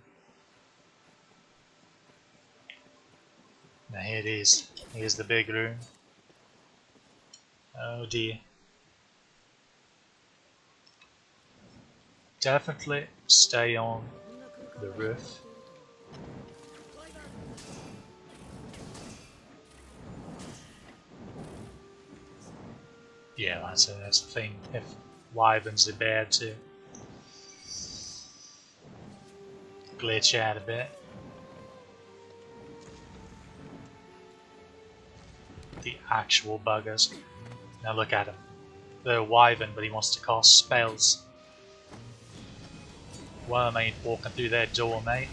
Now here it is. Here's the big room. Oh dear. Definitely stay on the roof. Yeah, that's the thing. If wyverns are bad to glitch out a bit. The actual buggers. Now look at him. They're a wyvern, but he wants to cast spells. Worm ain't walking through that door, mate.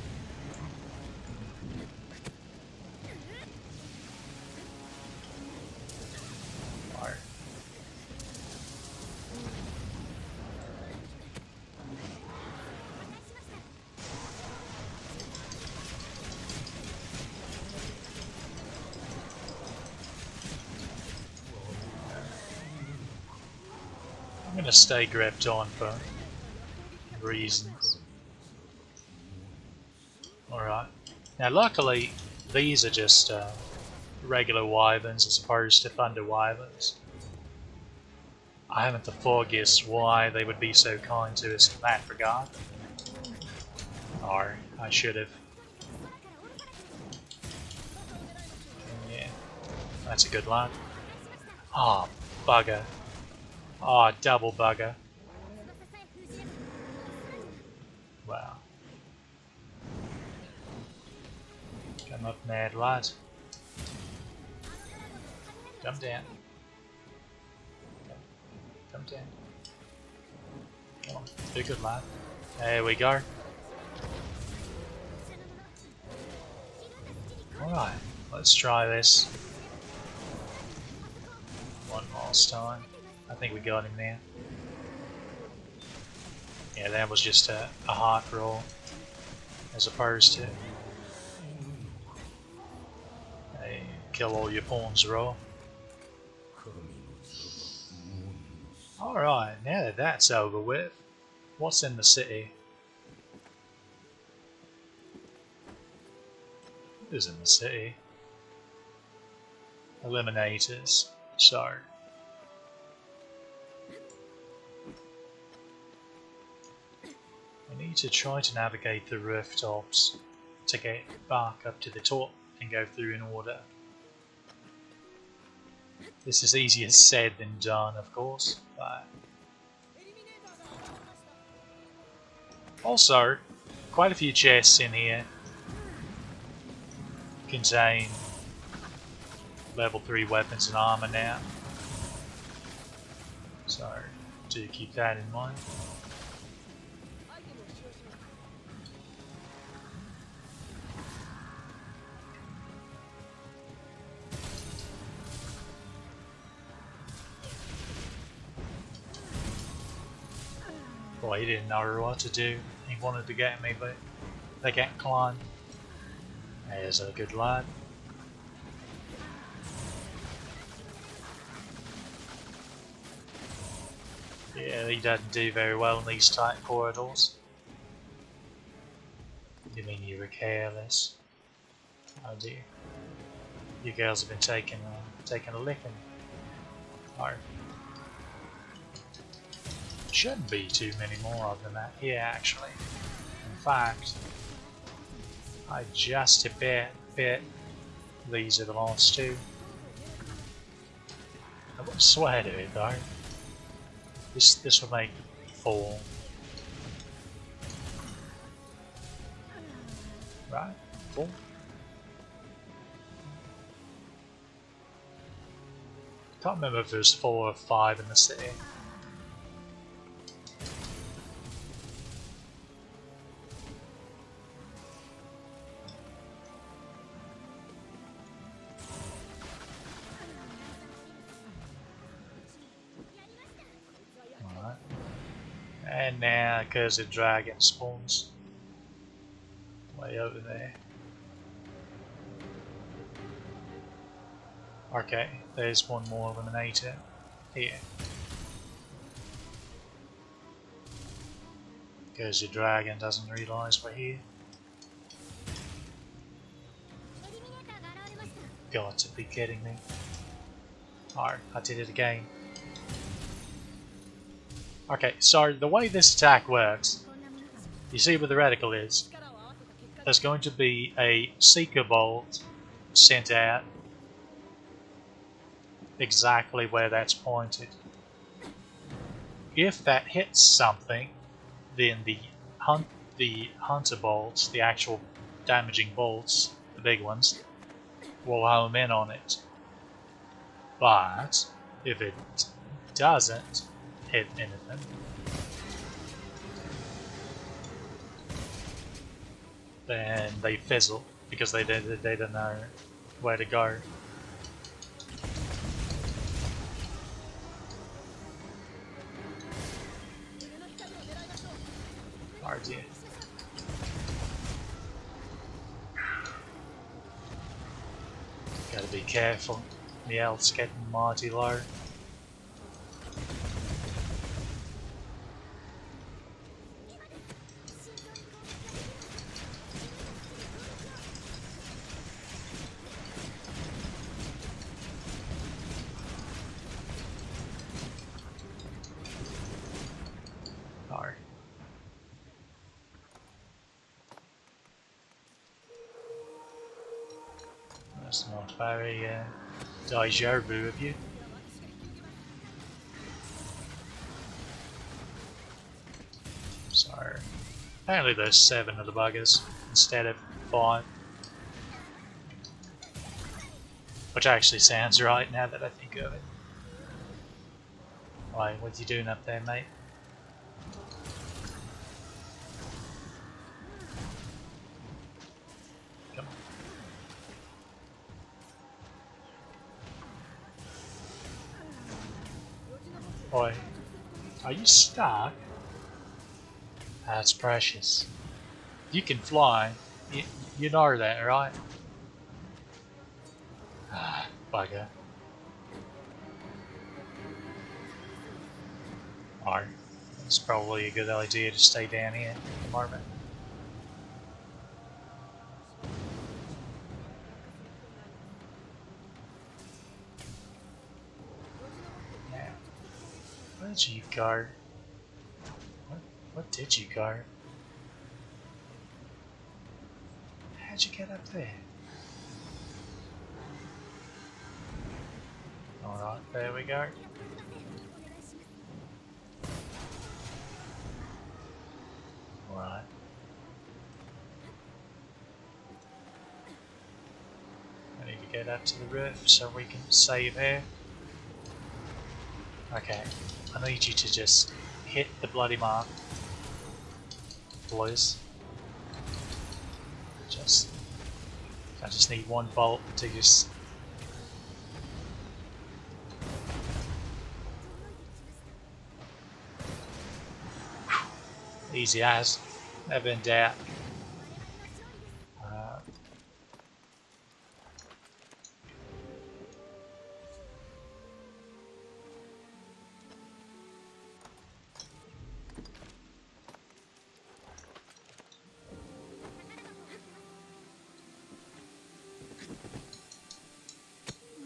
Or I'm gonna stay gripped on for reasons. Alright. Now luckily, these are just regular wyverns as opposed to thunder wyverns. I haven't the foggiest why they would be so kind to us in that regard. Or I should have. Yeah, that's a good line. Oh, bugger. Oh, double bugger. Wow. Come up, mad lad. Come down. Come down. Come on, be good lad. There we go. Alright, let's try this. One last time. I think we got him there. Yeah, that was just a hot roll. As opposed to a kill all your pawns roll. Alright, now that that's over with, what's in the city? Who's in the city? Eliminators. So I need to try to navigate the rooftops to get back up to the top and go through in order. This is easier said than done, of course, but also quite a few chests in here contain level 3 weapons and armor now, so do keep that in mind. Boy, he didn't know what to do. He wanted to get me, but they can't climb. There's a good lad. Yeah, he doesn't do very well in these tight corridors. You mean you were careless? Oh dear. You girls have been taking a licking. Oh. Shouldn't be too many more of them out here, actually. In fact, I just a bit. These are the last two. I wouldn't swear to it though. This will make 4. Right, 4. Can't remember if there's 4 or 5 in the city. And now, because the dragon spawns way over there. Okay, there's one more eliminator here. Because the dragon doesn't realise we're here. Got to be kidding me. Alright, I did it again. Okay, so the way this attack works, you see where the reticle is. There's going to be a Seeker Bolt sent out exactly where that's pointed. If that hits something, then the Hunter Bolts, the actual damaging bolts, the big ones, will home in on it. But if it doesn't hit anything, then they fizzle because they don't know where to go. Oh dear. Gotta be careful. The health's getting mighty low. very déjà vu of you. So apparently there's 7 of the buggers instead of 5. Which actually sounds right now that I think of it. Why, what you doing up there, mate? Come on. Boy, are you stuck? That's precious. You can fly. You know that, right? Ah, bugger. Alright. It's probably a good idea to stay down here at the moment. Now, where did you go? What did you go? How'd you get up there? Alright, there we go. Alright. I need to get up to the roof so we can save here. Okay, I need you to just hit the bloody mark, please. I just need one bolt to just. Whew. Easy as, never in doubt.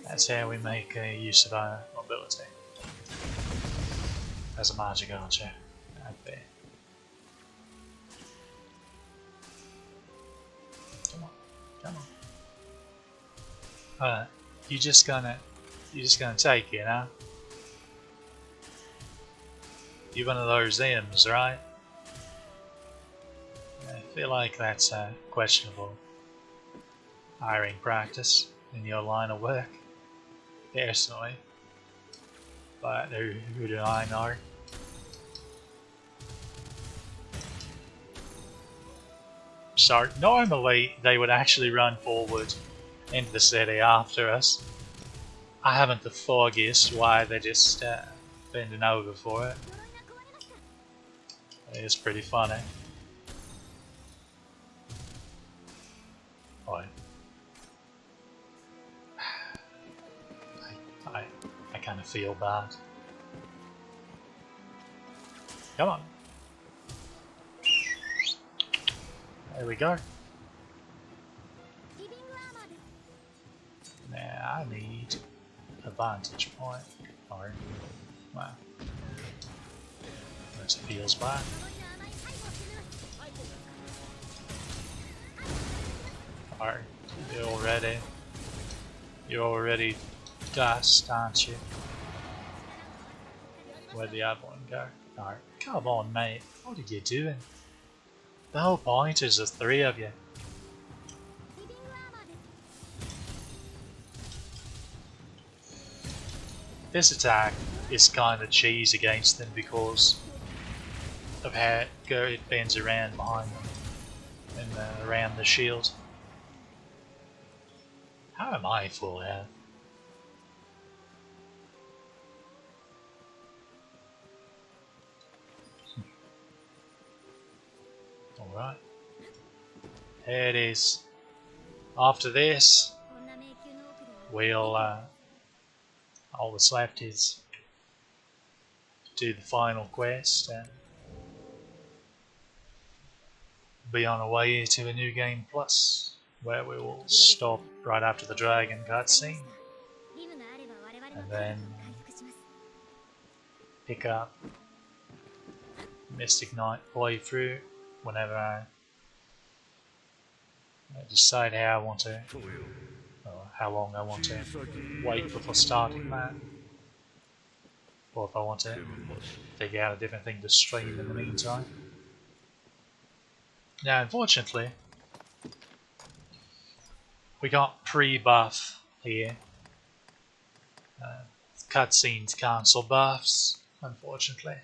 That's how we make use of our mobility as a Magick Archer out there. Come on, come on. Alright, you're just gonna take it, huh? You're one of those M's, right? I feel like that's questionable hiring practice in your line of work. Personally, but who do I know? So normally they would actually run forward into the city after us. I haven't the foggiest why they're just bending over for it. It's pretty funny. Boy. I kind of feel bad. Come on. There we go. Now I need a vantage point. Or, wow. This feels bad. Alright, you're already dust, aren't you? Where'd the other one go? Alright, come on mate, what are you doing? The whole point is there's 3 of you. This attack is kind of cheese against them because of how it bends around behind them and around the shield. How am I full out? Alright. There it is. After this, we'll all that's left is do the final quest and be on our way to a new game plus, where we will stop right after the dragon cutscene and then pick up Mystic Knight playthrough whenever I decide how I want to, or how long I want to wait before starting that, or if I want to figure out a different thing to stream in the meantime. Now, unfortunately, we got pre-buff here. Cutscenes cancel buffs, unfortunately.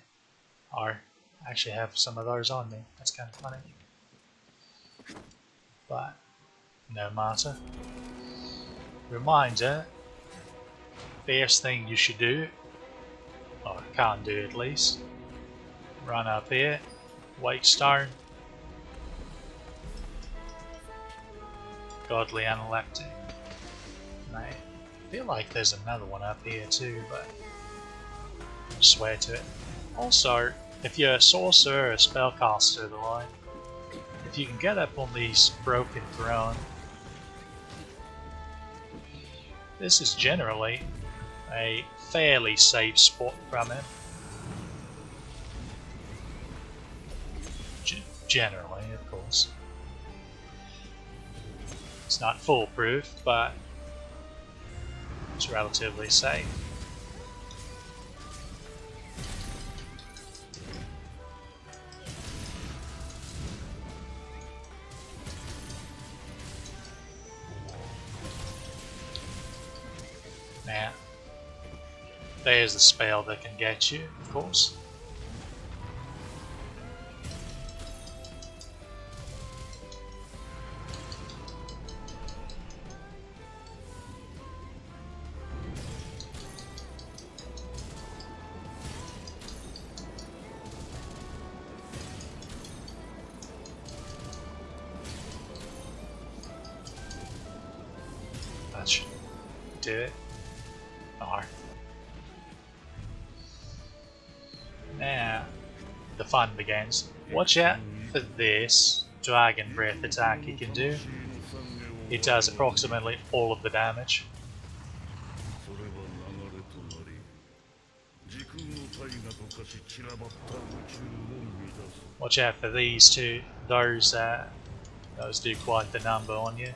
Or I actually have some of those on me. That's kind of funny. But no matter. Reminder, first thing you should do, or can do at least, run up here, Wakestone, Godly Analectic. I feel like there's another one up here too, but I swear to it. Also, if you're a sorcerer or a spellcaster, the line, if you can get up on these broken throne, this is generally a fairly safe spot from him. Generally, of course. It's not foolproof, but it's relatively safe. Now, there's the spell that can get you, of course. That should do it. Or now the fun begins. Watch out for this dragon breath attack he can do. It does approximately all of the damage. Watch out for these two. Those do quite the number on you.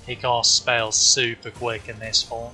He casts spells super quick in this form.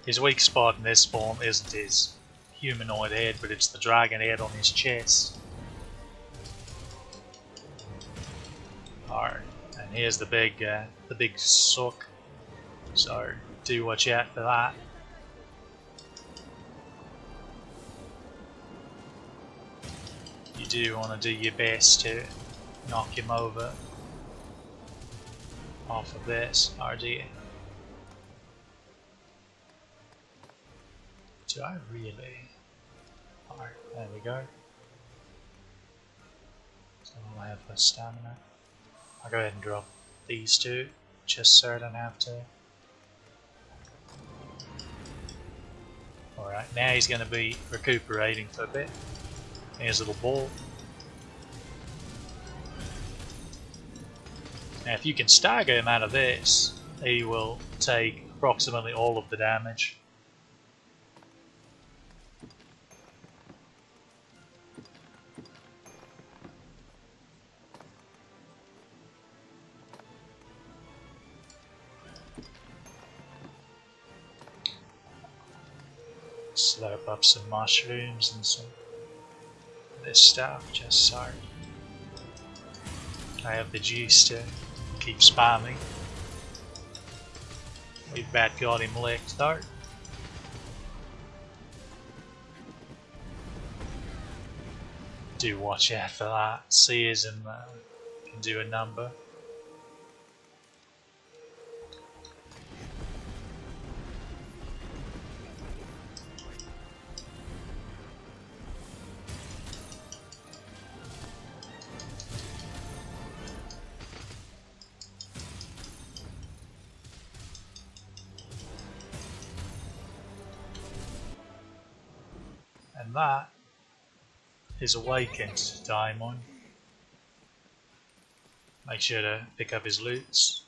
His weak spot in this form isn't his humanoid head, but it's the dragon head on his chest. Alright, and here's the big suck. So do watch out for that. You do want to do your best to knock him over off of this, or do you? Do I really? Alright, there we go. So I have the stamina. I'll go ahead and drop these two, just so I don't have to. Alright, now he's going to be recuperating for a bit. Here's a little ball. Now if you can stagger him out of this, he will take approximately all of the damage. Slurp up some mushrooms and some of this stuff, just so I have the juice to keep spamming. We've about got him licked though. Do watch out for that. Seism can do a number. And that is awakened Daimon. Make sure to pick up his loots,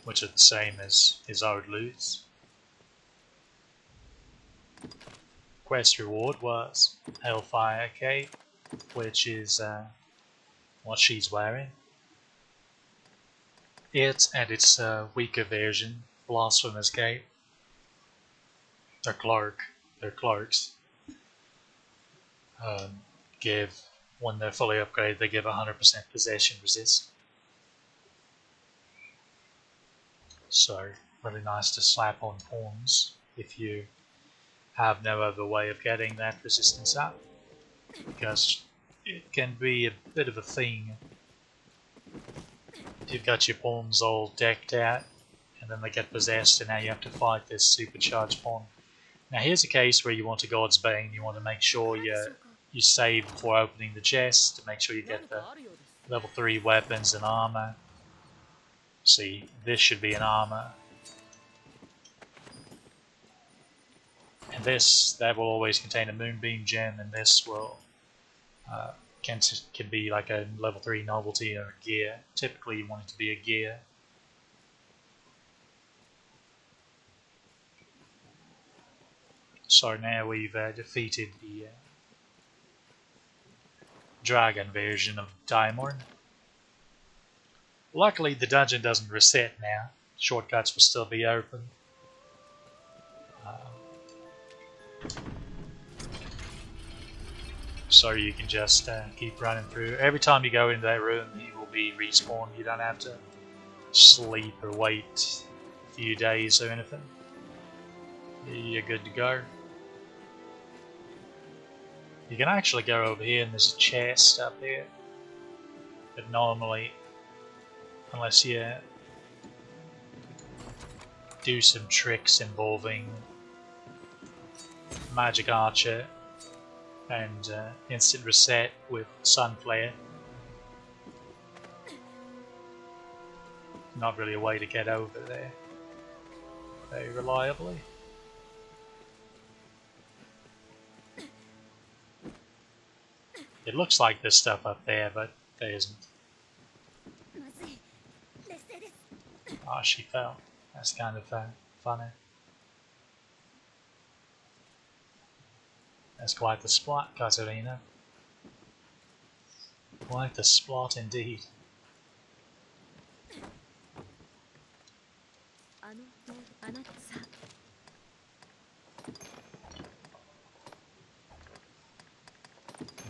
which are the same as his old loots. Quest reward was Hellfire Cape, which is what she's wearing. It and its weaker version, Blasphemous Cape, their cloaks, give, when they're fully upgraded, they give 100% possession resist. So, really nice to slap on pawns if you have no other way of getting that resistance up, because it can be a bit of a thing. You've got your pawns all decked out, and then they get possessed, and now you have to fight this supercharged pawn. Now here's a case where you want a God's Bane. You want to make sure you save before opening the chest, to make sure you get the level 3 weapons and armor. See, this should be an armor. And that will always contain a Moonbeam gem, and this will can be like a level 3 novelty or a gear. Typically you want it to be a gear. So now we've defeated the dragon version of Daimon. Luckily the dungeon doesn't reset now. Shortcuts will still be open. So you can just keep running through. Every time you go into that room, he will be respawned. You don't have to sleep or wait a few days or anything. You're good to go. You can actually go over here and there's a chest up here. But normally, unless you do some tricks involving Magick Archer and instant reset with Sunflare, not really a way to get over there very reliably. It looks like there's stuff up there, but there isn't. Oh, she fell. That's kind of funny. That's quite the splot, Katarina. Quite the splot indeed. We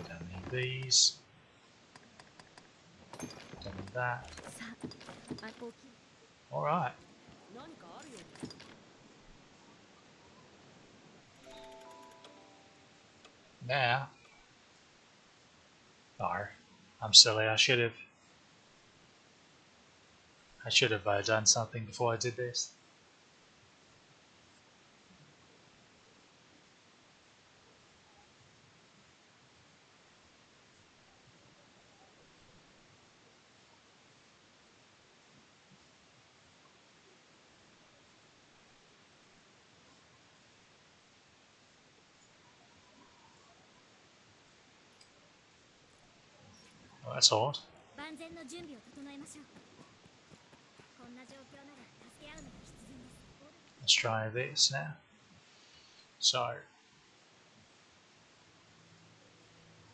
don't need these. Don't need that. Alright. Now, I'm silly. I should have done something before I did this. Well, that's odd. Let's try this now. So,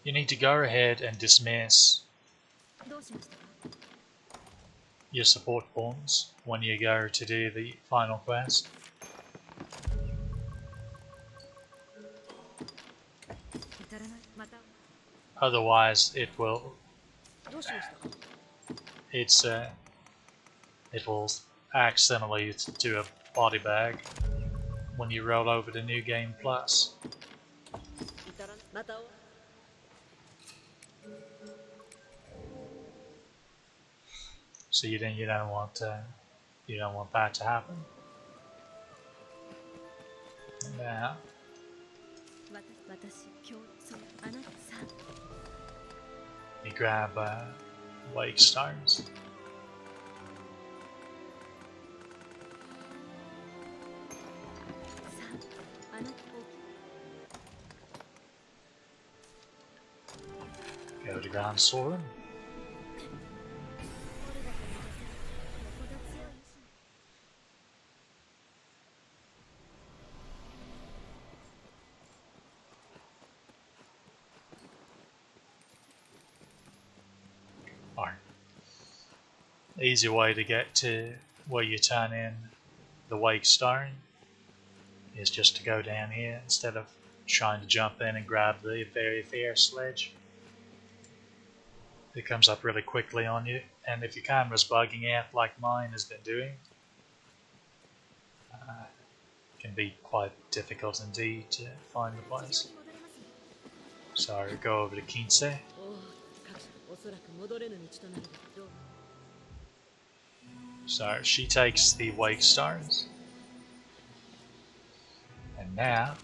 you need to go ahead and dismiss your support pawns when you go to do the final quest. Otherwise, it will accidentally do a body bag when you roll over to New Game Plus. So you don't want that to happen. Now, you grab wake stones. Soren. Alright. Easy way to get to where you turn in the wake stone is just to go down here instead of trying to jump in and grab the very fair sledge. It comes up really quickly on you, and if your camera's bugging out like mine has been doing, it can be quite difficult indeed to find the place. So go over to Quince. So she takes the wake stones, and now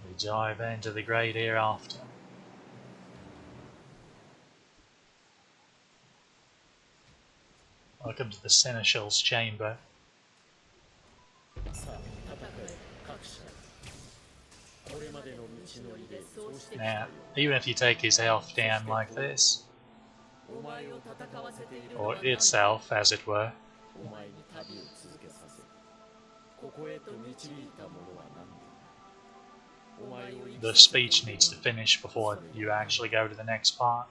we dive into the great hereafter. Welcome to the Seneschal's chamber. Now, even if you take his health down like this, or itself as it were, the speech needs to finish before you actually go to the next part.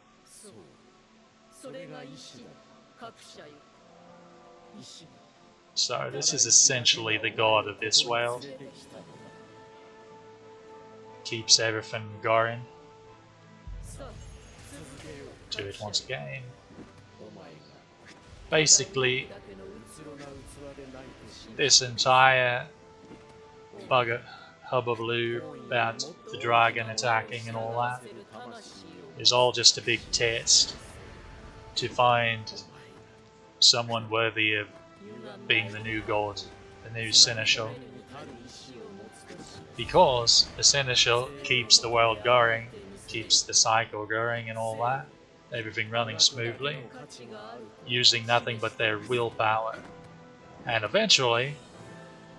So this is essentially the god of this world. Keeps everything going. Do it once again. Basically, this entire hullabaloo about the dragon attacking and all that is all just a big test to find someone worthy of being the new god, the new seneschal. Because the seneschal keeps the world going, keeps the cycle going and all that, everything running smoothly, using nothing but their willpower. And eventually,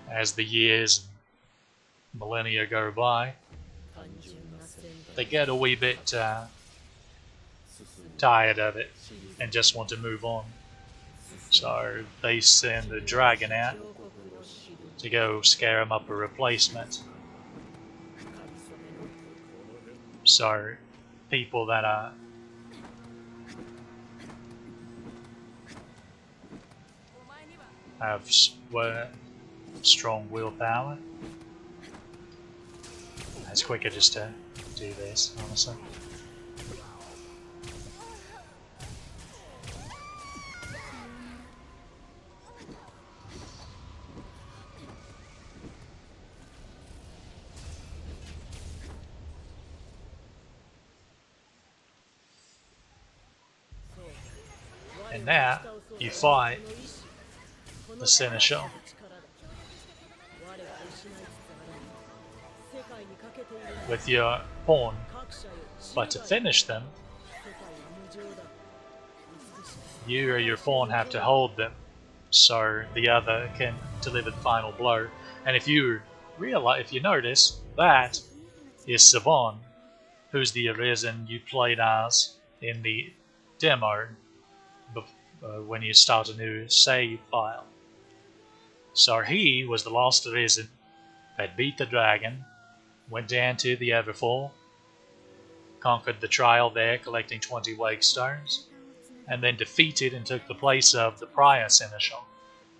as the years and millennia go by, they get a wee bit tired of it and just want to move on. So they send the dragon out to go scare him up a replacement. So people that have strong willpower, it's quicker just to do this, honestly. And now you fight the seneschal. With your pawn, but to finish them, you or your pawn have to hold them so the other can deliver the final blow. And if you notice, that is Savon, who's the Arisen you played as in the demo when you start a new save file. So he was the last Arisen that beat the dragon, went down to the Everfall, conquered the trial there, collecting 20 wake stones, and then defeated and took the place of the prior seneschal.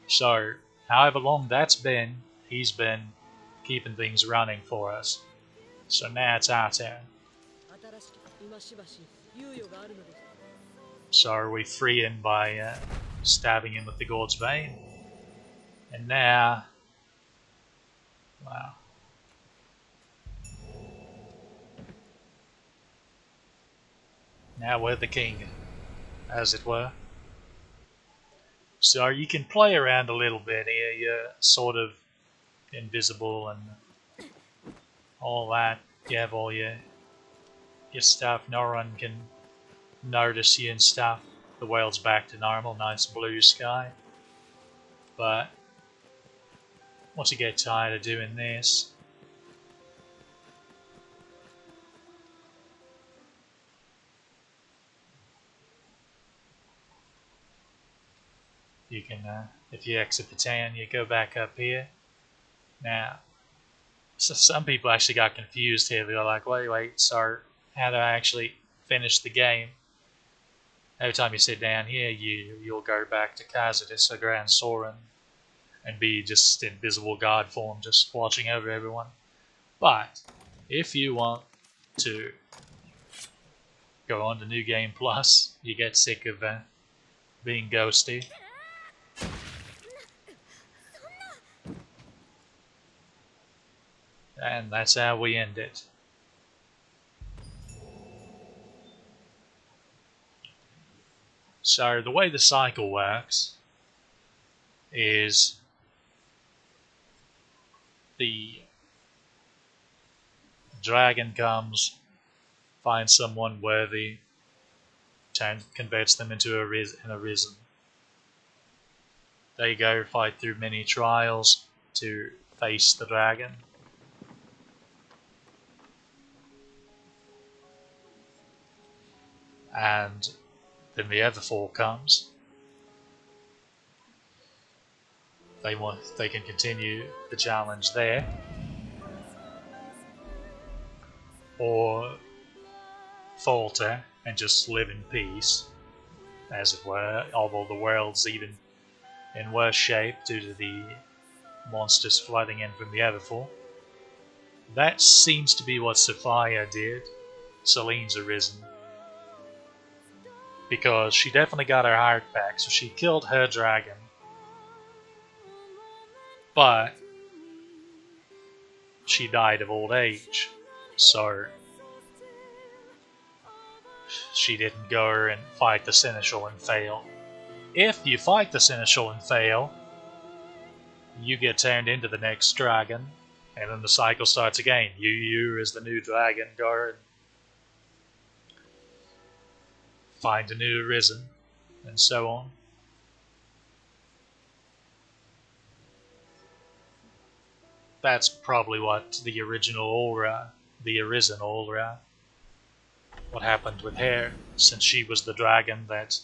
So, however long that's been, he's been keeping things running for us. So now it's our turn. So we free him by stabbing him with the God's Bane. And now, wow. Now we're the king, as it were. So you can play around a little bit here. You're sort of invisible and all that. You have all your stuff. No one can notice you and stuff. the world's back to normal, nice blue sky. But once you get tired of doing this, you can, if you exit the town, you go back up here. Now, so some people actually got confused here. They're like, wait, so how do I actually finish the game? Every time you sit down here, you'll go back to Kazadis or Grand Soren and be just invisible god form, just watching over everyone. But if you want to go on to New Game Plus, you get sick of being ghosty. And that's how we end it. So the way the cycle works is the dragon comes, finds someone worthy, converts them into an arisen. They go fight through many trials to face the dragon. And then the other four comes. They can continue the challenge there, or falter and just live in peace, as it were, although the world's even in worse shape due to the monsters flooding in from the other four. That seems to be what Sophia did, Celine's arisen, because she definitely got her heart back, so she killed her dragon. But she died of old age, so she didn't go and fight the Seneschal and fail. If you fight the Seneschal and fail, you get turned into the next dragon, and then the cycle starts again. You as the new dragon, go and find a new arisen, and so on. That's probably what the original Aura, the arisen Aura, what happened with her, since she was the dragon that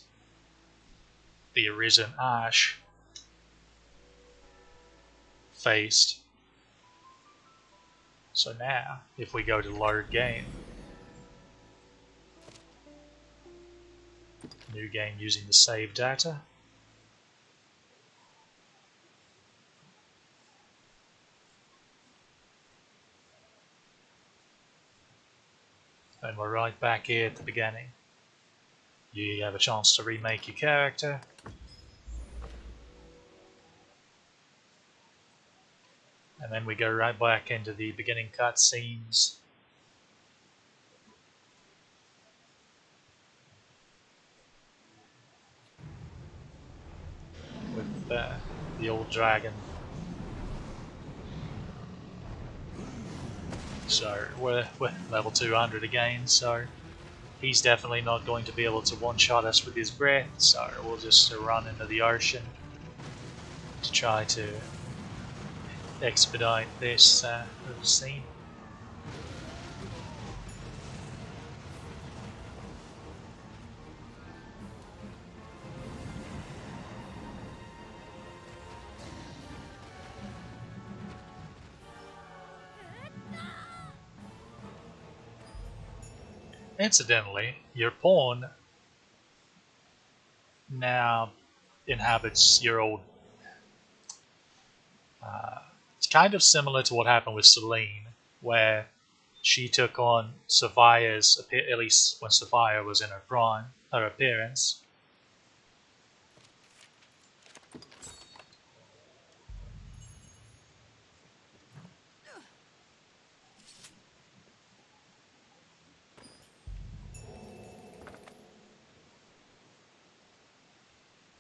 the arisen Ash faced. So now, if we go to load game, new game using the save data, and we're right back here at the beginning. You have a chance to remake your character. And then we go right back into the beginning cutscenes. With the old dragon. So we're level 200 again, so he's definitely not going to be able to one-shot us with his breath, so we'll just run into the ocean to try to expedite this little scene. Incidentally, your pawn now inhabits your old... it's kind of similar to what happened with Celine, where she took on Sophia's, at least when Sophia was in her prime, her appearance.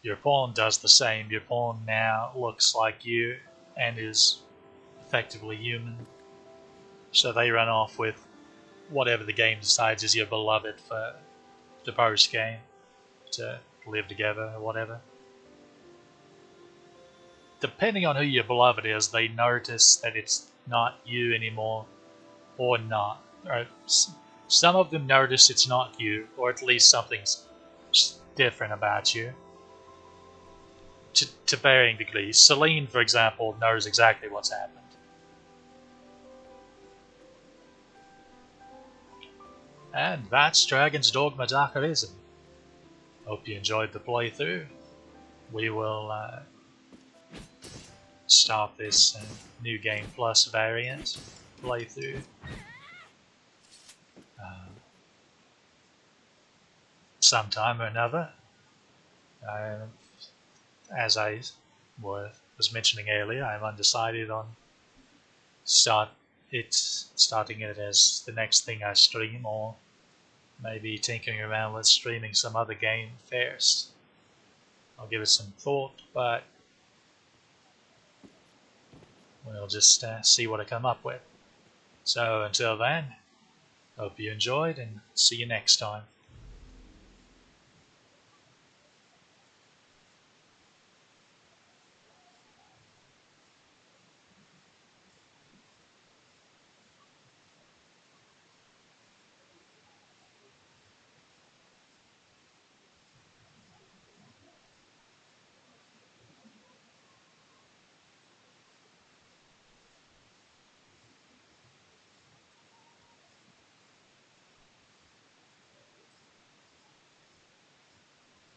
Your pawn does the same. Your pawn now looks like you and is effectively human. So they run off with whatever the game decides is your beloved for the post game to live together or whatever. Depending on who your beloved is, they notice that it's not you anymore or not. Or some of them notice it's not you, or at least something's different about you. To varying degrees. Celine, for example, knows exactly what's happened. And that's Dragon's Dogma Dakarism. Hope you enjoyed the playthrough. We will start this New Game Plus variant playthrough sometime or another. As I was mentioning earlier, I'm undecided on starting it as the next thing I stream, or maybe tinkering around with streaming some other game first. I'll give it some thought, but we'll just see what I come up with. So until then, hope you enjoyed and see you next time.